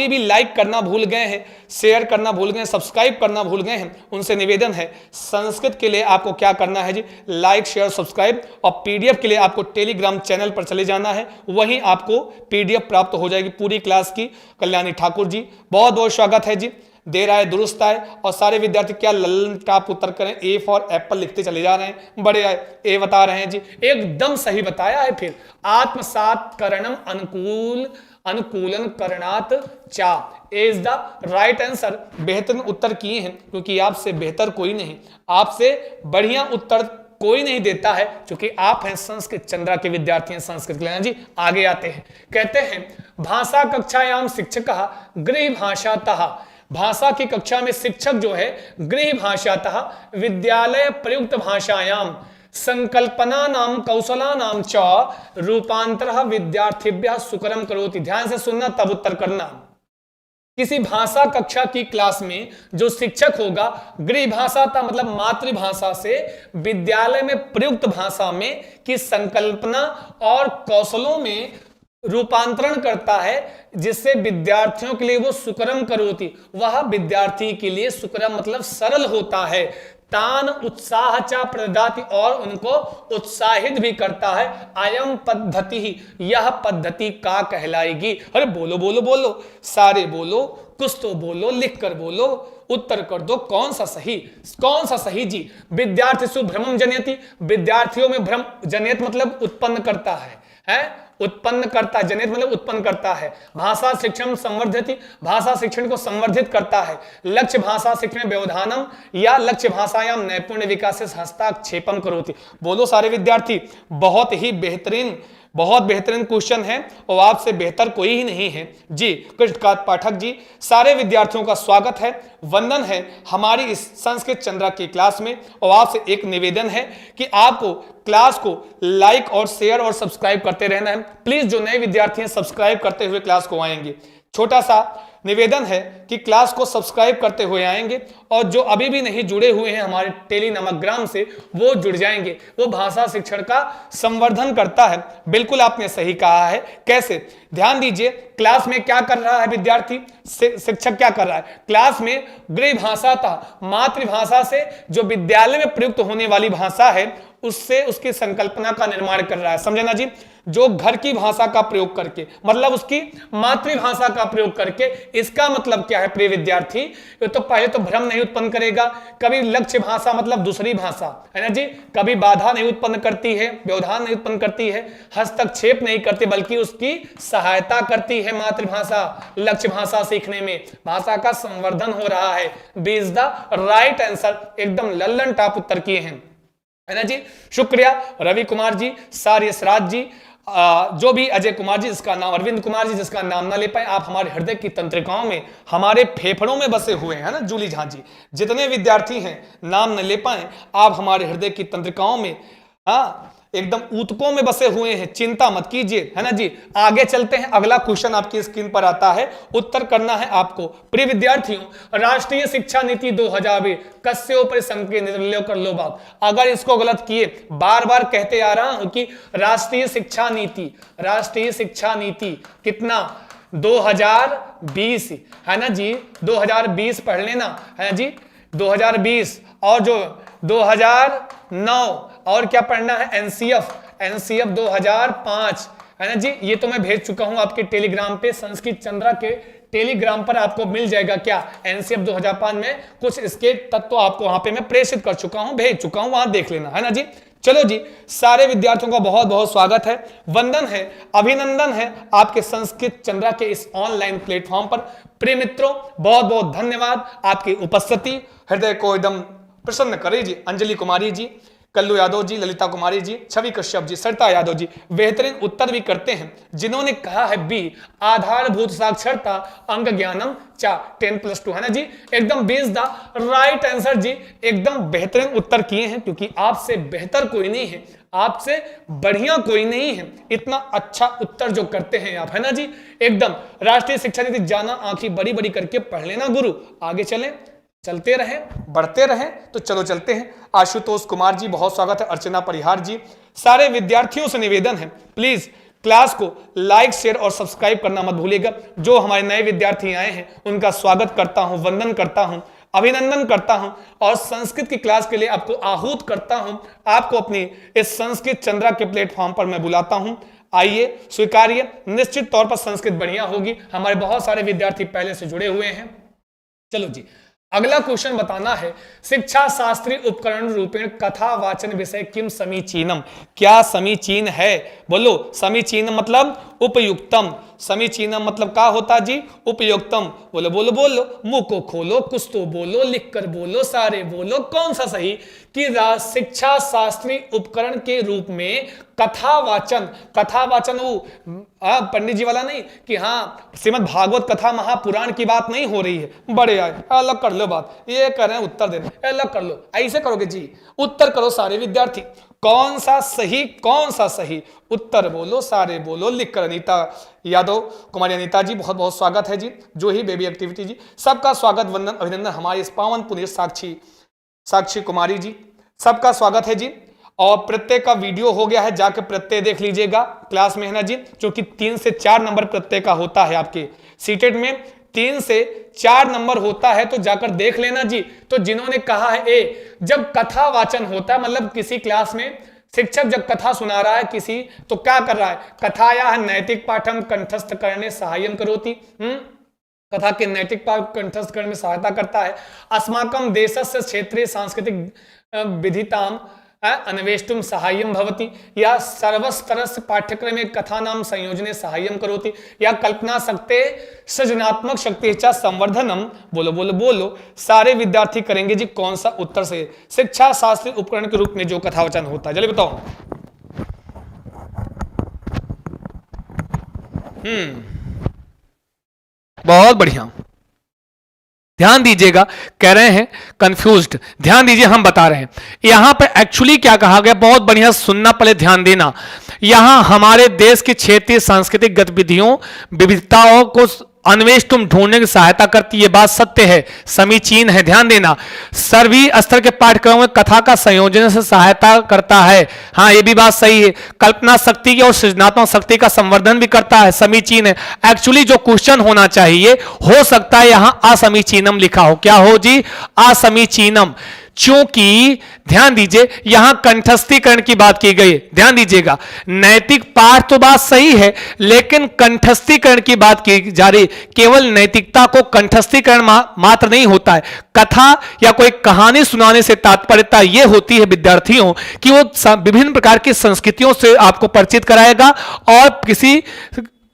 भी लाइक करना भूल गए हैं, शेयर करना भूल गए, सब्सक्राइब करना भूल गए हैं, उनसे निवेदन है संस्कृत के लिए आपको क्या करना है जी, लाइक शेयर सब्सक्राइब, और पीडीएफ के लिए आपको टेलीग्राम चैनल पर चले जाना है, वहीं आपको पीडीएफ प्राप्त हो जाएगी पूरी क्लास की। कल्याणी ठाकुर जी बहुत बहुत स्वागत है जी, देर आए दुरुस्त आए। और सारे विद्यार्थी क्या लल्लन टाप उत्तर करें, ए फॉर एप्पल लिखते चले जा रहे हैं, बड़े आए ए बता रहे हैं जी, एकदम सही बताया है। फिर आत्मसात करणम अनुकूलन करणात चा, इज द राइट आंसर। बेहतरीन उत्तर किए हैं, क्योंकि आपसे बेहतर कोई नहीं, आपसे बढ़िया उत्तर कोई नहीं देता है, क्योंकि आप हैं संस्कृत चंद्रा के विद्यार्थी हैं, संस्कृत के लिए जी। आगे आते हैं, कहते हैं भाषा कक्षायाम शिक्षक गृह भाषातः, भाषा की कक्षा में शिक्षक जो है गृह भाषातः विद्यालय प्रयुक्त भाषायाम संकल्पना नाम कौशला नाम च रूपांतर विद्यार्थिभ्यः सुकरम करोति। ध्यान से सुनना तब उत्तर करना। किसी भाषा कक्षा की क्लास में जो शिक्षक होगा गृह भाषा था मतलब मातृभाषा से विद्यालय में प्रयुक्त भाषा में की संकल्पना और कौशलों में रूपांतरण करता है, जिससे विद्यार्थियों के लिए वो सुकरम करोति, वह विद्यार्थी के लिए सुकरम मतलब सरल होता है। तान उत्साह चा प्रदाति, और उनको उत्साहित भी करता है। अयम पद्धति ही, यह पद्धति का कहलाएगी। अरे बोलो बोलो बोलो, सारे बोलो, कुछ तो बोलो, लिख कर बोलो, उत्तर कर दो कौन सा सही, कौन सा सही जी। विद्यार्थी भ्रमम जनयति, विद्यार्थियों में भ्रम, जनयत मतलब उत्पन्न करता है उत्पन्न करता, जनित मतलब उत्पन्न करता है। भाषा शिक्षण संवर्धित, भाषा शिक्षण को संवर्धित करता है। लक्ष्य भाषा शिक्षण व्यवधानम, या लक्ष्य भाषायाम नैपुण्य विकास हस्ताक्षेपम करोति। बोलो सारे विद्यार्थी, बहुत ही बेहतरीन, बहुत बेहतरीन क्वेश्चन है और आपसे बेहतर कोई ही नहीं है जी। कृष्णकांत पाठक जी, सारे विद्यार्थियों का स्वागत है, वंदन है हमारी इस संस्कृत चंद्रा की क्लास में। और आपसे एक निवेदन है कि आपको क्लास को लाइक और शेयर और सब्सक्राइब करते रहना है। प्लीज जो नए विद्यार्थी हैं सब्सक्राइब करते हुए क्लास को आएंगे। छोटा सा निवेदन है कि क्लास को सब्सक्राइब करते हुए आएंगे, और जो अभी भी नहीं जुड़े हुए हैं हमारे टेली नमकग्राम से वो जुड़ जाएंगे। वो भाषा शिक्षण का संवर्धन करता है। बिल्कुल आपने सही कहा है। कैसे, ध्यान दीजिए, क्लास में क्या कर रहा है विद्यार्थी, शिक्षक क्या कर रहा है, क्लास में गृह भाषा था मातृभाषा से जो विद्यालय में प्रयुक्त होने वाली भाषा है उससे उसकी संकल्पना का निर्माण कर रहा है। समझे ना जी, जो घर की भाषा का प्रयोग करके, मतलब उसकी मातृभाषा का प्रयोग करके। इसका मतलब क्या है प्रिय विद्यार्थी, ये तो पहले तो भ्रम नहीं उत्पन्न करेगा। कभी लक्ष्य भाषा मतलब दूसरी भाषा है ना जी, कभी बाधा नहीं उत्पन्न करती है, व्यवधान नहीं उत्पन्न करती है, हस्तक्षेप नहीं करती, बल्कि उसकी सहायता करती है मातृभाषा लक्ष्य भाषा सीखने में। भाषा का संवर्धन हो रहा है। B is the right answer, एकदम लल्लन टाप उत्तर किए हैं, है ना जी। शुक्रिया रवि कुमार जी, सार यशराज जी, जो भी अजय कुमार जी, जिसका नाम अरविंद कुमार जी, जिसका नाम ना ले पाए। आप हमारे हृदय की तंत्रिकाओं में, हमारे फेफड़ों में बसे हुए हैं ना। जूली झा जी, जितने विद्यार्थी हैं नाम न ले पाए, आप हमारे हृदय की तंत्रिकाओं में एकदम ऊतकों में बसे हुए हैं, चिंता मत कीजिए, है ना जी। आगे चलते हैं, अगला क्वेश्चन आपकी स्क्रीन पर आता है, उत्तर करना है आपको। प्रिय विद्यार्थियों, राष्ट्रीय शिक्षा नीति 2020 कस्योपरि संके निर्लय कर लो बात। अगर इसको गलत किए, बार बार कहते आ रहा हूं कि राष्ट्रीय शिक्षा नीति कितना 2020 है ना जी, 2020 पढ़ लेना है ना जी, 2020 और जो 2009 और क्या पढ़ना है, एनसीएफ 2005 है ना जी। ये तो मैं भेज चुका हूं आपके टेलीग्राम पे, संस्कृत चंद्रा के टेलीग्राम पर आपको मिल जाएगा क्या, एनसीएफ 2005 में कुछ इसके तत्व आपको वहां पे मैं प्रेषित कर चुका हूं, भेज चुका हूं, वहां देख लेना है ना जी। चलो जी, सारे विद्यार्थियों का बहुत बहुत स्वागत है, वंदन है, अभिनंदन है आपके संस्कृत चंद्रा के इस ऑनलाइन प्लेटफॉर्म पर। प्रिय मित्रों, बहुत बहुत धन्यवाद, आपकी उपस्थिति हृदय को एकदम प्रसन्न करे जी। अंजलि कुमारी जी, कल्लू यादव जी, ललिता कुमारी जी, छवि कश्यप जी, सरिता यादव जी बेहतरीन उत्तर भी करते हैं। जिन्होंने कहा है बी, आधारभूत साक्षरता अंग ज्ञानम चा 10+2 है ना जी, एकदम B is the right answer जी। एकदम बेहतरीन उत्तर किए हैं, क्योंकि आपसे बेहतर कोई नहीं है, आपसे बढ़िया कोई नहीं है। इतना अच्छा उत्तर जो करते हैं आप, है ना जी, एकदम। राष्ट्रीय शिक्षा नीति जाना, आंखें बड़ी बड़ी करके पढ़ लेना गुरु। आगे चलें, चलते रहें, बढ़ते रहें, तो चलो चलते हैं। आशुतोष कुमार जी बहुत स्वागत है, अर्चना परिहार जी, सारे विद्यार्थियों से निवेदन है प्लीज क्लास को लाइक शेयर और सब्सक्राइब करना मत भूलिएगा। जो हमारे नए विद्यार्थी आए हैं उनका स्वागत करता हूं, वंदन करता हूं, अभिनंदन करता हूं और संस्कृत की क्लास के लिए आपको आहूत करता हूं। आपको अपनी इस संस्कृत चंद्रा के प्लेटफॉर्म पर मैं बुलाता हूं, आइए, स्वीकारिए। निश्चित तौर पर संस्कृत बढ़िया होगी। हमारे बहुत सारे विद्यार्थी पहले से जुड़े हुए हैं, चलो जी, अगला क्वेश्चन बताना है, शिक्षा शास्त्री उपकरण रूपेण कथा वाचन विषय किम समीचीनम, क्या समीचीन है? बोलो, समीचीन मतलब उपयुक्तम, समीचीनम मतलब क्या होता जी? उपयुक्तम। बोलो बोलो बोलो, मुंह को खोलो, कुछ तो बोलो, लिख कर बोलो, सारे बोलो, कौन सा सही? कि शिक्षा शास्त्री उपकरण के रूप में कथा वाचन, कथा वाचन वो पंडित जी वाला नहीं कि हाँ श्रीमद् भागवत कथा महापुराण की बात नहीं हो रही है, बड़े आए अलग कर लो बात, ये कर रहे हैं उत्तर देने, अलग कर लो, ऐसे करोगे जी? उत्तर करो सारे विद्यार्थी, कौन सा सही, कौन सा सही? उत्तर बोलो, सारे बोलो, लिख कर। अनीता यादव, कुमारी अनीता जी, बहुत बहुत स्वागत है जी। जो ही बेबी एक्टिविटी जी, सबका स्वागत, वंदन, अभिनंदन हमारे इस पावन पुण्य साक्षी कुमारी जी, सबका स्वागत है जी। और प्रत्यय का वीडियो हो गया है, जाके प्रत्यय देख लीजिएगा क्लास में, है ना जी, जो कि 3 से 4 नंबर प्रत्यय का होता है आपके सीटेट में, 3 से 4 नंबर होता है, तो जाकर देख लेना जी। तो जिन्होंने कहा है ए, जब कथा वाचन होता है मतलब किसी क्लास में शिक्षक जब कथा सुना रहा है किसी, तो क्या कर रहा है? कथाया नैतिक पाठम कंठस्थ करने सहायम करोति, कथा के नैतिक पाठ कंठस्थ करने में सहायता करता है। अस्माकं देशस्य क्षेत्रीय सांस्कृतिक विधिताम अन्वेष्टुम सहाय्यम भवति, या सर्वस्तरस्य पाठ्यक्रमे कथानां संयोजने सहाय्यम करोति, या कल्पना शक्ति सृजनात्मक शक्ति च संवर्धनम। बोलो बोलो बोलो, सारे विद्यार्थी करेंगे जी कौन सा उत्तर से? शिक्षा शास्त्री उपकरण के रूप में जो कथावचन होता है, चलिए बताओ। बहुत बढ़िया, ध्यान दीजिएगा, कह रहे हैं कंफ्यूज्ड, ध्यान दीजिए, हम बता रहे हैं यहां पे एक्चुअली क्या कहा गया, बहुत बढ़िया सुनना, पहले ध्यान देना। यहां हमारे देश की क्षेत्रीय सांस्कृतिक गतिविधियों विविधताओं को अन्वेषण ढूंढने की सहायता करती है, बात सत्य है, समीचीन है, ध्यान देना। सभी स्तर के पाठ्यक्रमों में कथा का संयोजन से सहायता करता है, हाँ ये भी बात सही है। कल्पना शक्ति की और सृजनात्मक शक्ति का संवर्धन भी करता है, समीचीन है। एक्चुअली जो क्वेश्चन होना चाहिए, हो सकता है यहां असमीचीनम लिखा हो, क्या हो जी? असमीचीनम, क्योंकि ध्यान दीजिए यहां कंठस्थीकरण की बात की गई है, ध्यान दीजिएगा। नैतिक पाठ तो बात सही है, लेकिन कंठस्थीकरण की बात की जा रही, केवल नैतिकता को कंठस्थीकरण मात्र नहीं होता है। कथा या कोई कहानी सुनाने से तात्पर्यता यह होती है विद्यार्थियों कि वो विभिन्न प्रकार की संस्कृतियों से आपको परिचित कराएगा, और किसी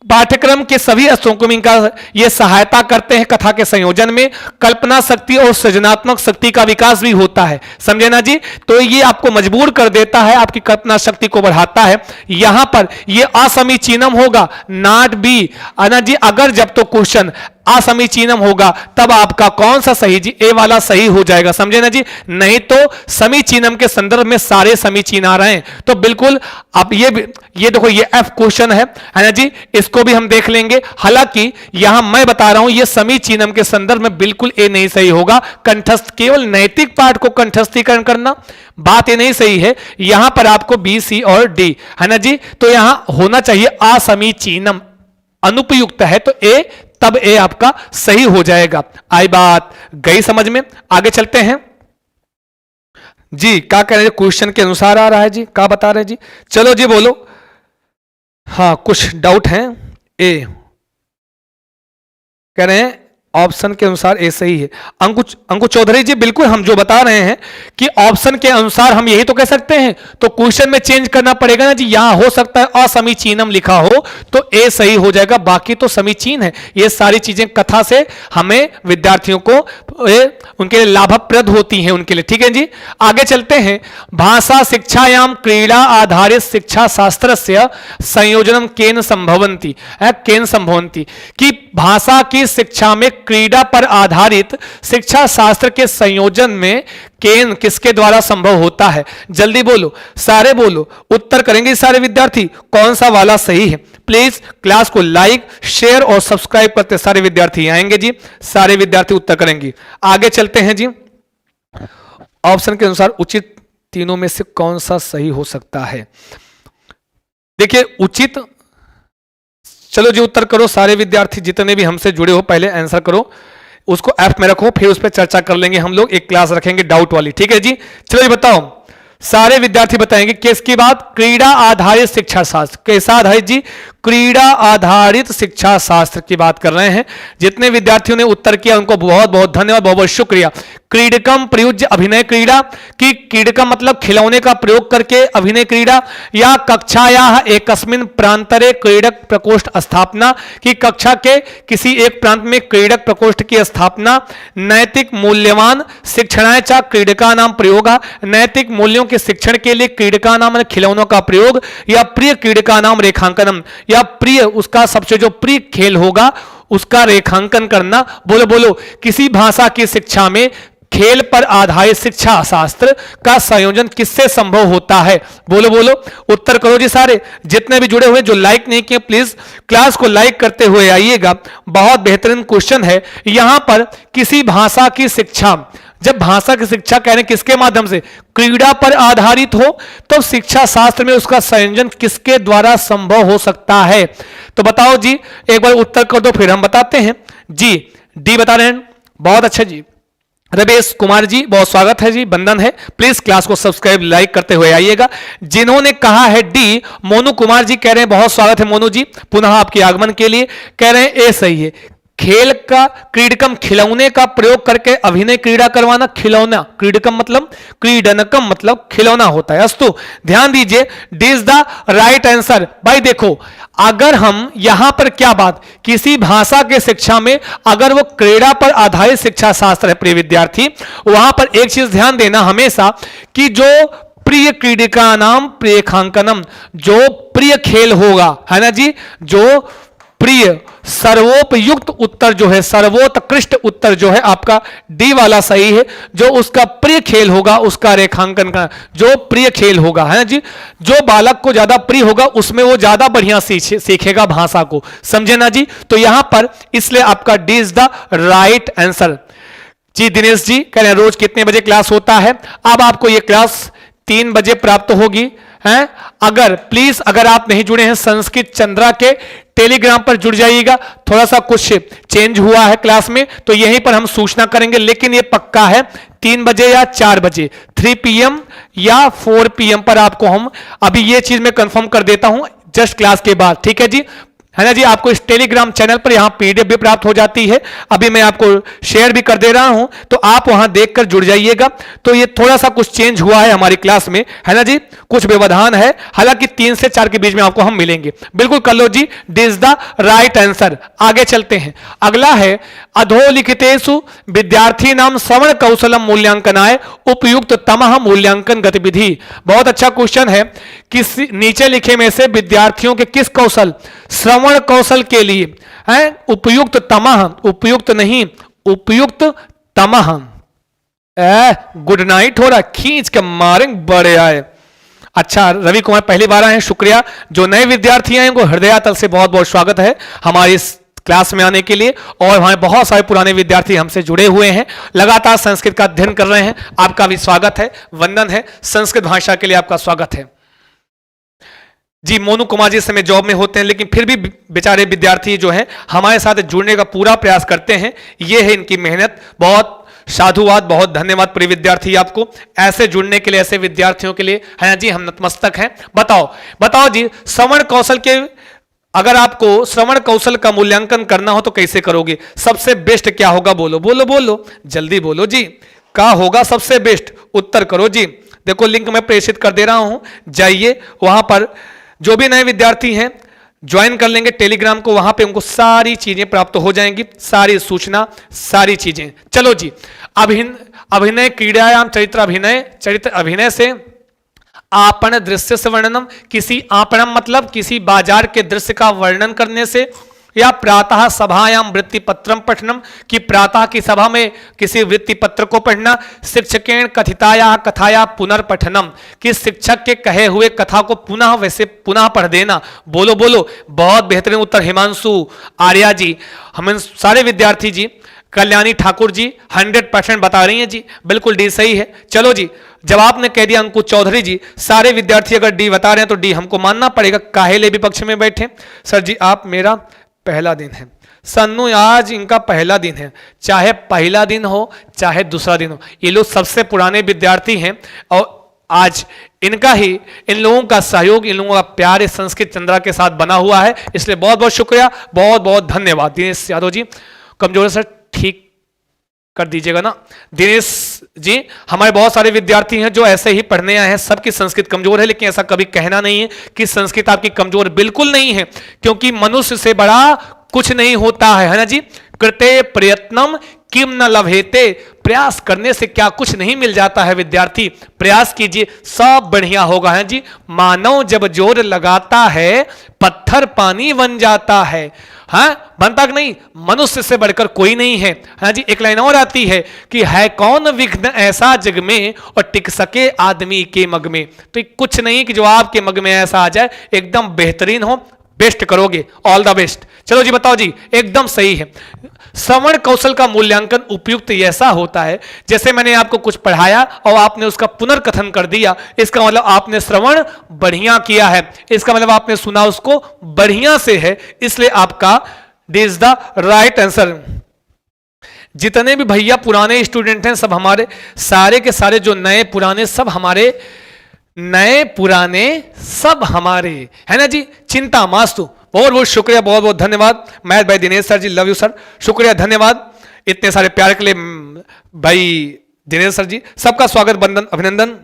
पाठ्यक्रम के सभी स्तरों में का ये सहायता करते हैं कथा के संयोजन में। कल्पना शक्ति और सृजनात्मक शक्ति का विकास भी होता है, समझे ना जी? तो ये आपको मजबूर कर देता है, आपकी कल्पना शक्ति को बढ़ाता है। यहां पर ये असमीचीनम होगा, नॉट बी, अना जी। अगर जब तो क्वेश्चन असमीचीनम होगा तब आपका कौन सा सही जी? ए वाला सही हो जाएगा, समझे ना जी? नहीं तो समीचीनम के संदर्भ में सारे समीचीन आ रहे हैं, तो बिल्कुल आप ये देखो, ये एफ क्वेश्चन है ना जी, इसको भी हम देख लेंगे। हालांकि यहां मैं बता रहा हूं ये समीचीनम के संदर्भ में बिल्कुल ए नहीं सही होगा। कंठस्थ, केवल नैतिक पाठ को कंठस्थीकरण करना, बात ये नहीं सही है। यहां पर आपको बी, सी और डी, है ना जी? तो यहां होना चाहिए असमीचीनम, अनुपयुक्त है तो ए, तब ए आपका सही हो जाएगा। आई बात गई समझ में? आगे चलते हैं जी। क्या कह रहे हैं? क्वेश्चन के अनुसार आ रहा है जी, क्या बता रहे हैं जी? चलो जी बोलो। हाँ कुछ डाउट है? ए कह रहे हैं ऑप्शन के अनुसार ए सही है। अंकुश चौधरी जी, बिल्कुल हम जो बता रहे हैं कि ऑप्शन के अनुसार हम यही तो कह सकते हैं, तो क्वेश्चन में चेंज करना पड़ेगा ना जी। यहां हो सकता है असमीचीनम लिखा हो तो ए सही हो जाएगा, बाकी तो समीचीन है। ये सारी चीजें कथा से हमें विद्यार्थियों को उनके लिए लाभप्रद होती हैं, उनके लिए, ठीक है जी। आगे चलते हैं। भाषा शिक्षायाम क्रीड़ा आधारित शिक्षा शास्त्र से संयोजनम केन संभवंती, केन संभवंती, कि भाषा की शिक्षा में क्रीड़ा पर आधारित शिक्षा शास्त्र के संयोजन में केन किसके द्वारा संभव होता है? जल्दी बोलो, सारे बोलो, उत्तर करेंगे सारे विद्यार्थी, कौन सा वाला सही है? प्लीज क्लास को लाइक, शेयर और सब्सक्राइब करते सारे विद्यार्थी आएंगे जी, सारे विद्यार्थी उत्तर करेंगे। आगे चलते हैं जी। ऑप्शन के अनुसार उचित तीनों में से कौन सा सही हो सकता है? देखिए उचित, चलो जी उत्तर करो सारे विद्यार्थी, जितने भी हमसे जुड़े हो पहले आंसर करो, उसको एफ में रखो, फिर उस पर चर्चा कर लेंगे हम लोग, एक क्लास रखेंगे डाउट वाली, ठीक है जी। चलो जी बताओ, सारे विद्यार्थी बताएंगे किसकी बात? क्रीड़ा आधारित शिक्षा शास्त्र, कैसा आधारित जी? क्रीड़ा आधारित शिक्षा शास्त्र की बात कर रहे हैं। जितने विद्यार्थियों ने उत्तर किया उनको बहुत बहुत धन्यवाद, बहुत बहुत शुक्रिया। क्रीडकम प्रयुज्य अभिनय क्रीड़ा, कि क्रीडकम मतलब खिलौने का प्रयोग करके अभिनय क्रीड़ा, या कक्षायाः एकस्मिन् प्रांतरे क्रीडक प्रकोष्ठ स्थापना, कि कक्षा के किसी एक प्रांत में क्रीडक प्रकोष्ठ की स्थापना। नैतिक मूल्यवान शिक्षणाय च क्रीडका नाम प्रयोग, नैतिक मूल्यों के शिक्षण के लिए क्रीडका नाम खिलौनों का प्रयोग। या प्रिय क्रीडका नाम रेखांकनम, या प्रिय उसका सबसे जो प्रिय खेल होगा उसका रेखांकन करना। बोलो बोलो, किसी भाषा की शिक्षा में खेल पर आधारित शिक्षा शास्त्र का संयोजन किससे संभव होता है? बोलो बोलो, उत्तर करो जी सारे। जितने भी जुड़े हुए जो लाइक नहीं किए प्लीज क्लास को लाइक करते हुए आइएगा। बहुत बेहतरीन क्वेश्चन है। यहां पर किसी भाषा की शिक्षा, जब भाषा की शिक्षा कह रहे हैं किसके माध्यम से, क्रीड़ा पर आधारित हो, तो शिक्षा शास्त्र में उसका संयोजन किसके द्वारा संभव हो सकता है? तो बताओ जी, एक बार उत्तर कर दो फिर हम बताते हैं। जी डी बता रहे हैं, बहुत अच्छा जी। रमेश कुमार जी बहुत स्वागत है जी, बंधन है। प्लीज क्लास को सब्सक्राइब लाइक करते हुए आइएगा। जिन्होंने कहा है डी, मोनू कुमार जी कह रहे हैं बहुत स्वागत है मोनू जी, पुनः आपके आगमन के लिए। कह रहे हैं ए सही है, खेल का क्रीडकम खिलौने का प्रयोग करके अभिनय क्रीड़ा करवाना। खिलौना, क्रीडकम मतलब क्रीडनकम मतलब खिलौना होता है। अस्तु ध्यान दीजिए, D is the right answer. भाई देखो, अगर हम यहां पर क्या बात, किसी भाषा के शिक्षा में अगर वो क्रीड़ा पर आधारित शिक्षा शास्त्र है प्रिय विद्यार्थी, वहां पर एक चीज ध्यान देना हमेशा कि जो प्रिय क्रीडिका नाम प्रियखांकनम, जो प्रिय खेल होगा, है ना जी, जो प्रिय सर्वोपयुक्त उत्तर जो है, सर्वोत्कृष्ट उत्तर जो है आपका डी वाला सही है। जो उसका प्रिय खेल होगा उसका रेखांकन का, जो प्रिय खेल होगा, है ना जी, जो बालक को ज्यादा प्रिय होगा उसमें वो ज्यादा बढ़िया सीखेगा भाषा को, समझे ना जी। तो यहां पर इसलिए आपका D is the right answer जी। दिनेश जी कह रहे हैं रोज कितने बजे क्लास होता है? अब आपको ये क्लास 3 बजे प्राप्त होगी हैं। अगर प्लीज अगर आप नहीं जुड़े हैं संस्कृत चंद्रा के टेलीग्राम पर जुड़ जाइएगा। थोड़ा सा कुछ चेंज हुआ है क्लास में तो यहीं पर हम सूचना करेंगे, लेकिन ये पक्का है 3 बजे या 4 बजे, 3 PM या 4 PM पर आपको हम अभी ये चीज मैं कंफर्म कर देता हूं जस्ट क्लास के बाद, ठीक है जी, है ना जी। आपको इस टेलीग्राम चैनल पर यहां PDF भी प्राप्त हो जाती है, अभी मैं आपको शेयर भी कर दे रहा हूं, तो आप वहां देखकर जुड़ जाइएगा। तो ये थोड़ा सा कुछ चेंज हुआ है हमारी क्लास में, है ना जी, कुछ व्यवधान है, हालांकि 3 से 4 के बीच में आपको हम मिलेंगे। बिल्कुल कर लो जी, D is the right answer. आगे चलते हैं, अगला है अधोलिखितेषु विद्यार्थी नाम श्रवण कौशलम मूल्यांकनाय उपयुक्त तमह मूल्यांकन गतिविधि। बहुत अच्छा क्वेश्चन है। किस नीचे लिखे में से विद्यार्थियों के किस कौशल, श्रवण कौशल के लिए है उपयुक्त तमह, उपयुक्त नहीं उपयुक्त तमह, गुड नाइट हो रहा, खींच के मारेंगे बड़े आए। अच्छा रवि कुमार पहली बार आए हैं, शुक्रिया। जो नए विद्यार्थी आए उनको हृदयतल से बहुत बहुत स्वागत है हमारी इस क्लास में आने के लिए। और हमारे बहुत सारे पुराने विद्यार्थी हमसे जुड़े हुए हैं, लगातार संस्कृत का अध्ययन कर रहे हैं, आपका भी स्वागत है, वंदन है, संस्कृत भाषा के लिए आपका स्वागत है जी। मोनू कुमार जी समय जॉब में होते हैं लेकिन फिर भी बेचारे विद्यार्थी जो हैं हमारे साथ जुड़ने का पूरा प्रयास करते हैं, ये है इनकी मेहनत। बहुत साधुवाद, बहुत धन्यवाद प्रिय विद्यार्थी आपको ऐसे जुड़ने के लिए, ऐसे विद्यार्थियों के लिए, है ना जी, हम नतमस्तक हैं। बताओ जी, श्रवण कौशल के, अगर आपको श्रवण कौशल का मूल्यांकन करना हो तो कैसे करोगे? सबसे बेस्ट क्या होगा? बोलो बोलो बोलो, जल्दी बोलो जी, क्या होगा सबसे बेस्ट? उत्तर करो जी। देखो लिंक मैं प्रेषित कर दे रहा हूं, जाइए वहां पर, जो भी नए विद्यार्थी हैं ज्वाइन कर लेंगे टेलीग्राम को, वहां पे उनको सारी चीजें प्राप्त हो जाएंगी, सारी सूचना, सारी चीजें। चलो जी, अभिनय क्रीड़ायाम चरित्र अभिनय से आपन दृश्य से वर्णनम, किसी आपणम मतलब किसी बाजार के दृश्य का वर्णन करने से, या प्रातः सभायाम वृत्ति पत्रम पठनम, कि प्रातः की सभा में किसी वृत्ति पत्र को पढ़ना। शिक्षकेण कथिताया कथाया पुनर्पठनम, कि शिक्षक के कहे हुए कथा को पुनः वैसे पुनः पढ़ देना। बोलो बोलो, बहुत बेहतरीन उत्तर हिमांशु आर्या जी, हम सारे विद्यार्थी जी, कल्याणी ठाकुर जी 100% बता रही हैं जी, बिल्कुल डी सही है। चलो जी, जब आपने कह दिया अंकुश चौधरी जी, सारे विद्यार्थी अगर डी बता रहे हैं तो डी हमको मानना पड़ेगा, काहेले भी पक्ष में बैठे। सर जी आप, मेरा पहला दिन है सन्नू, आज इनका पहला दिन है, चाहे पहला दिन हो चाहे दूसरा दिन हो, ये लोग सबसे पुराने विद्यार्थी हैं और आज इनका ही, इन लोगों का सहयोग, इन लोगों का प्यार इस संस्कृत चंद्रा के साथ बना हुआ है, इसलिए बहुत बहुत शुक्रिया, बहुत बहुत धन्यवाद। दिनेश यादव जी कमजोर है सर, ठीक कर दीजिएगा ना। दिनेश जी, हमारे बहुत सारे विद्यार्थी हैं जो ऐसे ही पढ़ने आए हैं, सबकी संस्कृत कमजोर है, लेकिन ऐसा कभी कहना नहीं है कि संस्कृत आपकी कमजोर, बिल्कुल नहीं है, क्योंकि मनुष्य से बड़ा कुछ नहीं होता है ना जी। कृते प्रयत्नम किम न लभेते, प्रयास करने से क्या कुछ नहीं मिल जाता है विद्यार्थी, प्रयास कीजिए सब बढ़िया होगा है जी। मानव जब जोर लगाता है पत्थर पानी बन जाता है, हाँ बनता कि नहीं, मनुष्य से बढ़कर कोई नहीं है, हाँ जी। एक लाइन और आती है कि है कौन विघ्न ऐसा जग में और टिक सके आदमी के मग में, तो कुछ नहीं कि जो आपके मग में ऐसा आ जाए, एकदम बेहतरीन हो, बेस्ट करोगे, ऑल द बेस्ट। चलो जी बताओ जी, एकदम सही है। श्रवण कौशल का मूल्यांकन उपयुक्त ऐसा होता है जैसे मैंने आपको कुछ पढ़ाया और आपने उसका पुनर्कथन कर दिया, इसका मतलब आपने श्रवण बढ़िया किया है, इसका मतलब आपने सुना उसको बढ़िया से है, इसलिए आपका this is the right answer. जितने भी भैया पुराने स्टूडेंट हैं सब हमारे, सारे के सारे जो नए पुराने सब हमारे, नए पुराने सब हमारे, है ना जी। चिंता मास्तु, बहुत बहुत शुक्रिया, बहुत बहुत धन्यवाद। मैथ भाई Dinesh sir ji, love you sir, शुक्रिया धन्यवाद इतने सारे प्यार के लिए भाई दिनेश सर जी, सबका स्वागत बंदन अभिनंदन।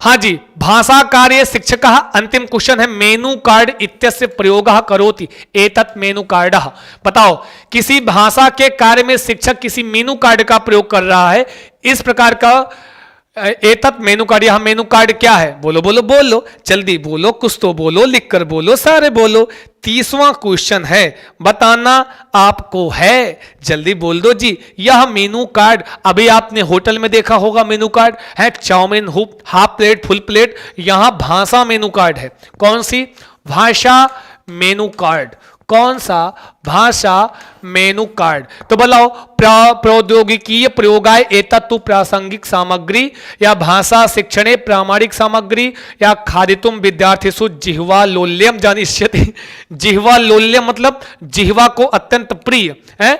हाँ जी, भाषा कार्य शिक्षक, अंतिम क्वेश्चन है, मेनू कार्ड इत्यस्य प्रयोग करोति एतत् मेनू कार्ड। बताओ किसी भाषा के कार्य में शिक्षक किसी मेनू कार्ड का प्रयोग कर रहा है, इस प्रकार का एतत् मेनू कार्ड, यहां मेनू कार्ड क्या है, बोलो बोलो बोलो, जल्दी बोलो, कुछ तो बोलो, लिख कर बोलो, सारे बोलो। 30वां क्वेश्चन है, बताना आपको है, जल्दी बोल दो जी। यह मेनू कार्ड अभी आपने होटल में देखा होगा, मेनू कार्ड है chowmein, half plate, full plate, यहां भाषा मेनू कार्ड है। कौन सी भाषा मेनू कार्ड, कौन सा भाषा मेनू कार्ड, तो बताओ प्रौद्योगिकीय प्रयोगाय एतत्तु प्रासंगिक सामग्री या भाषा शिक्षणे प्रामाणिक सामग्री या खादितुम विद्यार्थिषु जिह्वा लोल्यम जानिष्यति। जिह्वा लोल्यम मतलब जिह्वा को अत्यंत प्रिय है,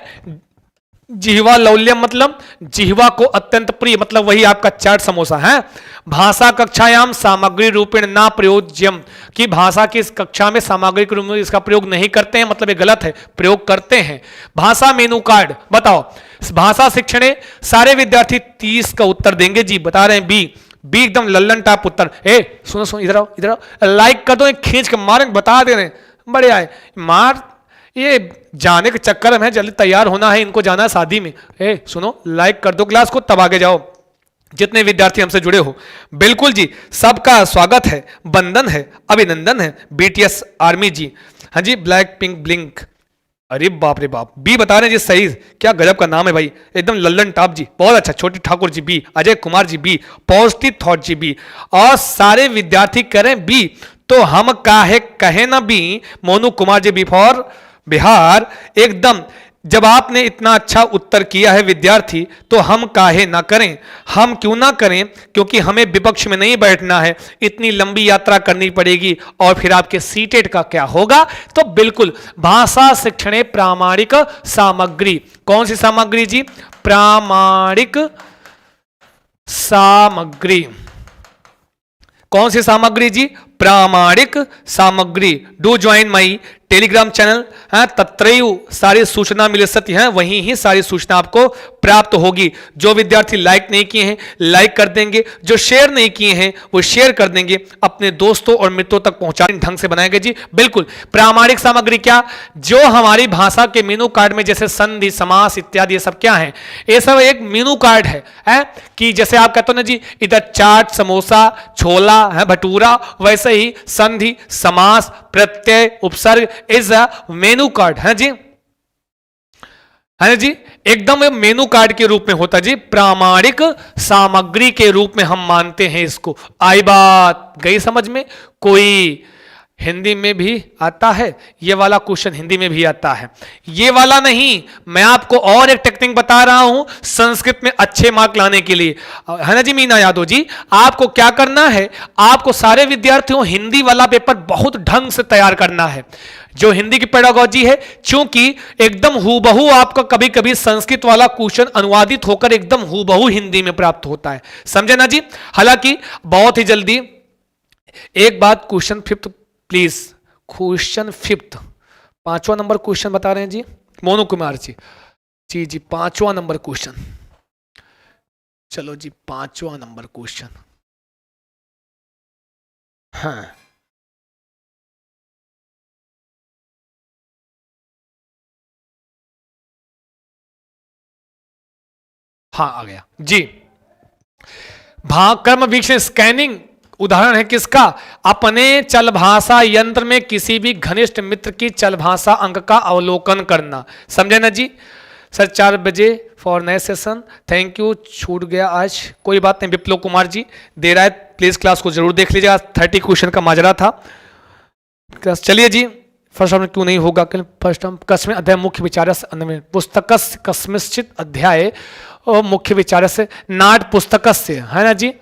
जिह्वा लौल्यम मतलब जिह्वा को अत्यंत प्रिय, मतलब वही आपका चाट समोसा है। भाषा कक्षायाम सामग्री रूपेण ना प्रयोज्यम, कि भाषा की इस कक्षा में सामग्री के रूप में इसका प्रयोग नहीं करते हैं, मतलब ये गलत है, प्रयोग करते हैं। भाषा मेनू कार्ड, बताओ भाषा शिक्षणे, सारे विद्यार्थी 30 का उत्तर देंगे जी, बता रहे हैं बी, बी एकदम लल्लन टाप उत्तर। ए सुनो सुनो, इधर आओ इधर आओ, लाइक कर दो, खींच के मारे, बता दे रहे बड़े आए, मार ये जाने के चक्कर में, जल्दी तैयार होना है, इनको जाना है शादी में। ए सुनो, लाइक कर दो क्लास को, तब आगे जाओ जितने विद्यार्थी हमसे जुड़े हो। बिल्कुल जी, सबका स्वागत है, बंदन है, अभिनंदन है, बीटीएस आर्मी जी, हाँ जी, ब्लैक पिंक ब्लिंक, अरे बाप रे बाप, बी बता रहे हैं जी, सही, क्या गजब का नाम है भाई, एकदम लल्लन टॉप जी, बहुत अच्छा। Chhoti Thakur ji B, Ajay Kumar ji B, positive thought ji B, और सारे विद्यार्थी करें बी, तो हम काहे कहे ना B. Monu Kumar ji B for Bihar, एकदम जब आपने इतना अच्छा उत्तर किया है विद्यार्थी, तो हम काहे ना करें, हम क्यों ना करें, क्योंकि हमें विपक्ष में नहीं बैठना है, इतनी लंबी यात्रा करनी पड़ेगी, और फिर आपके सीटेट का क्या होगा, तो बिल्कुल भाषा शिक्षणे प्रामाणिक सामग्री, कौन सी सामग्री जी, प्रामाणिक सामग्री, कौन सी सामग्री जी, प्रामाणिक सामग्री। Do join my Telegram channel, हाँ, तत्रैव सारी सूचना मिल सकती है, वहीं ही सारी सूचना आपको प्राप्त होगी। जो विद्यार्थी लाइक नहीं किए हैं लाइक कर देंगे, जो शेयर नहीं किए हैं वो शेयर कर देंगे, अपने दोस्तों और मित्रों तक पहुंचाने ढंग से बनाएंगे जी। बिल्कुल, प्रामाणिक सामग्री क्या, जो हमारी भाषा के मेनू कार्ड में जैसे संधि समास इत्यादि ये सब क्या है, ये सब एक मेनू कार्ड है कि जैसे आप कहते हो ना जी, इधर चाट समोसा छोला है भटूरा, वैसे ही संधि समास प्रत्यय उपसर्ग इज अ मेनू कार्ड है जी, है जी, एकदम मेनू कार्ड के रूप में होता जी, प्रामाणिक सामग्री के रूप में हम मानते हैं इसको। आई बात गई समझ में, कोई हिंदी में भी आता है, ये वाला क्वेश्चन हिंदी में भी आता है, ये वाला नहीं। मैं आपको और एक टेक्निक बता रहा हूं संस्कृत में अच्छे मार्क लाने के लिए, है ना जी मीना यादव जी। आपको क्या करना है, आपको सारे विद्यार्थियों हिंदी वाला पेपर बहुत ढंग से तैयार करना है। जो हिंदी की पेडागोजी है, क्योंकि एकदम हूबहू आपका कभी कभी संस्कृत वाला क्वेश्चन अनुवादित होकर एकदम हूबहू हिंदी में प्राप्त होता है, समझे ना जी। हालांकि बहुत ही जल्दी एक बात, question fifth please, question fifth 5वां नंबर क्वेश्चन बता रहे हैं जी मोनू कुमार जी। जी जी 5वां नंबर क्वेश्चन, चलो जी 5वां नंबर क्वेश्चन। हाँ हाँ आ गया जी। कर्म वीक्षण स्कैनिंग उदाहरण है किसका, अपने चल भाषा यंत्र में किसी भी घनिष्ठ मित्र की चल भाषा अंक का अवलोकन करना, समझे ना जी। सर 4 बजे फॉर नए सेशन, थैंक यू, छूट गया आज, कोई बात नहीं। विप्लव कुमार जी दे रहा है, प्लीज क्लास को जरूर देख लीजिएगा, 30 क्वेश्चन का माजरा था। चलिए जी, फर्स्ट टर्म क्यों नहीं होगा, फर्स्ट टर्म कस्मिन अध्याय मुख्य विचार से पुस्तक कस्मिश्चित अध्याय और मुख्य विचार से नाट पुस्तक से, है ना जी।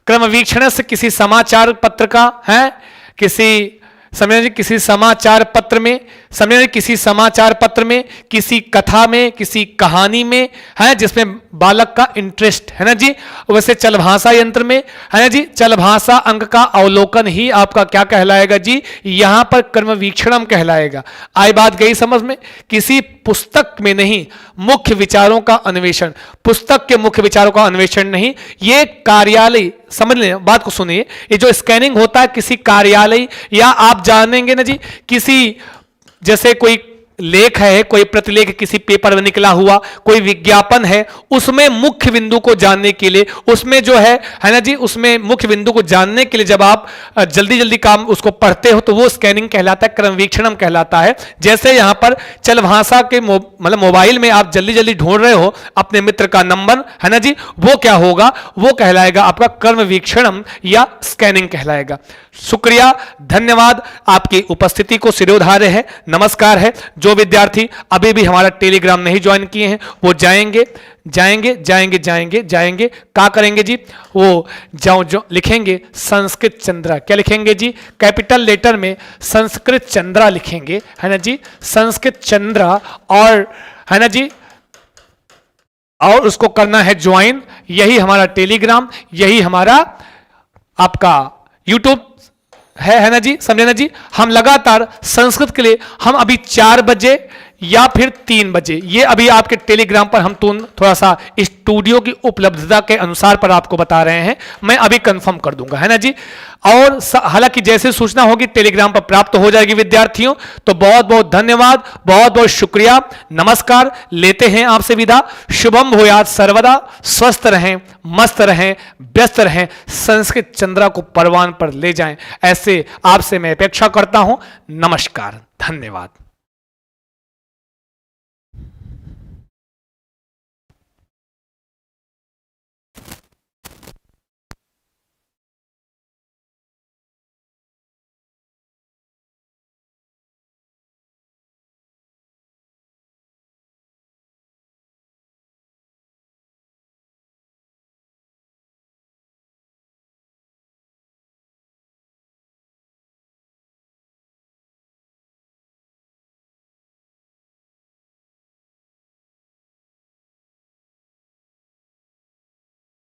क्रम वीक्षण से किसी समाचार पत्र का है, किसी समझे जी, किसी समाचार पत्र में, समझे किसी समाचार पत्र में, किसी कथा में, किसी कहानी में, है जिसमें बालक का इंटरेस्ट, है ना जी। वैसे चल भाषा यंत्र में, है ना जी, चल भाषा अंक का अवलोकन ही आपका क्या कहलाएगा जी, यहां पर कर्म वीक्षणम कहलाएगा। आई बात गई समझ में। किसी पुस्तक में नहीं, मुख्य विचारों का अन्वेषण, पुस्तक के मुख्य विचारों का अन्वेषण नहीं, ये कार्यालय, समझ लें बात को सुनिए, ये जो स्कैनिंग होता है किसी कार्यालय, या आप जानेंगे ना जी, किसी जैसे कोई लेख है, कोई प्रतिलेख किसी पेपर में निकला हुआ, कोई विज्ञापन है, उसमें मुख्य बिंदु को जानने के लिए, उसमें जो है ना जी, उसमें मुख्य बिंदु को जानने के लिए जब आप जल्दी जल्दी काम उसको पढ़ते हो तो वो स्कैनिंग कहलाता है, क्रमवीक्षणम कहलाता है। जैसे यहां पर चल भाषा के मतलब मोबाइल में आप जल्दी जल्दी ढूंढ रहे हो अपने मित्र का नंबर, है ना जी, वो क्या होगा, वो कहलाएगा आपका क्रमवीक्षणम या स्कैनिंग कहलाएगा। शुक्रिया, धन्यवाद, आपकी उपस्थिति को सिरोधार्य है, नमस्कार है। जो विद्यार्थी अभी भी हमारा टेलीग्राम नहीं ज्वाइन किए हैं वो जाएंगे जाएंगे जाएंगे जाएंगे जाएंगे, क्या करेंगे जी, वो जो लिखेंगे संस्कृत चंद्रा, क्या लिखेंगे जी, कैपिटल लेटर में संस्कृत चंद्रा लिखेंगे, है ना जी, संस्कृत चंद्रा, और है ना जी, और उसको करना है ज्वाइन। यही हमारा टेलीग्राम, यही हमारा आपका यूट्यूब है ना जी, समझे ना जी। हम लगातार संस्कृत के लिए हम अभी 4 बजे या फिर 3 बजे, ये अभी आपके टेलीग्राम पर हम थोड़ा सा स्टूडियो की उपलब्धता के अनुसार पर आपको बता रहे हैं, मैं अभी कंफर्म कर दूंगा, है ना जी। और हालांकि जैसे सूचना होगी टेलीग्राम पर प्राप्त हो जाएगी विद्यार्थियों। तो बहुत बहुत धन्यवाद, बहुत बहुत शुक्रिया, नमस्कार, लेते हैं आपसे विदा। शुभम भूयात सर्वदा, स्वस्थ रहें, मस्त रहें, व्यस्त रहें, संस्कृत चंद्रा को परवान पर ले जाएं, ऐसे आपसे मैं अपेक्षा करता हूं। नमस्कार, धन्यवाद।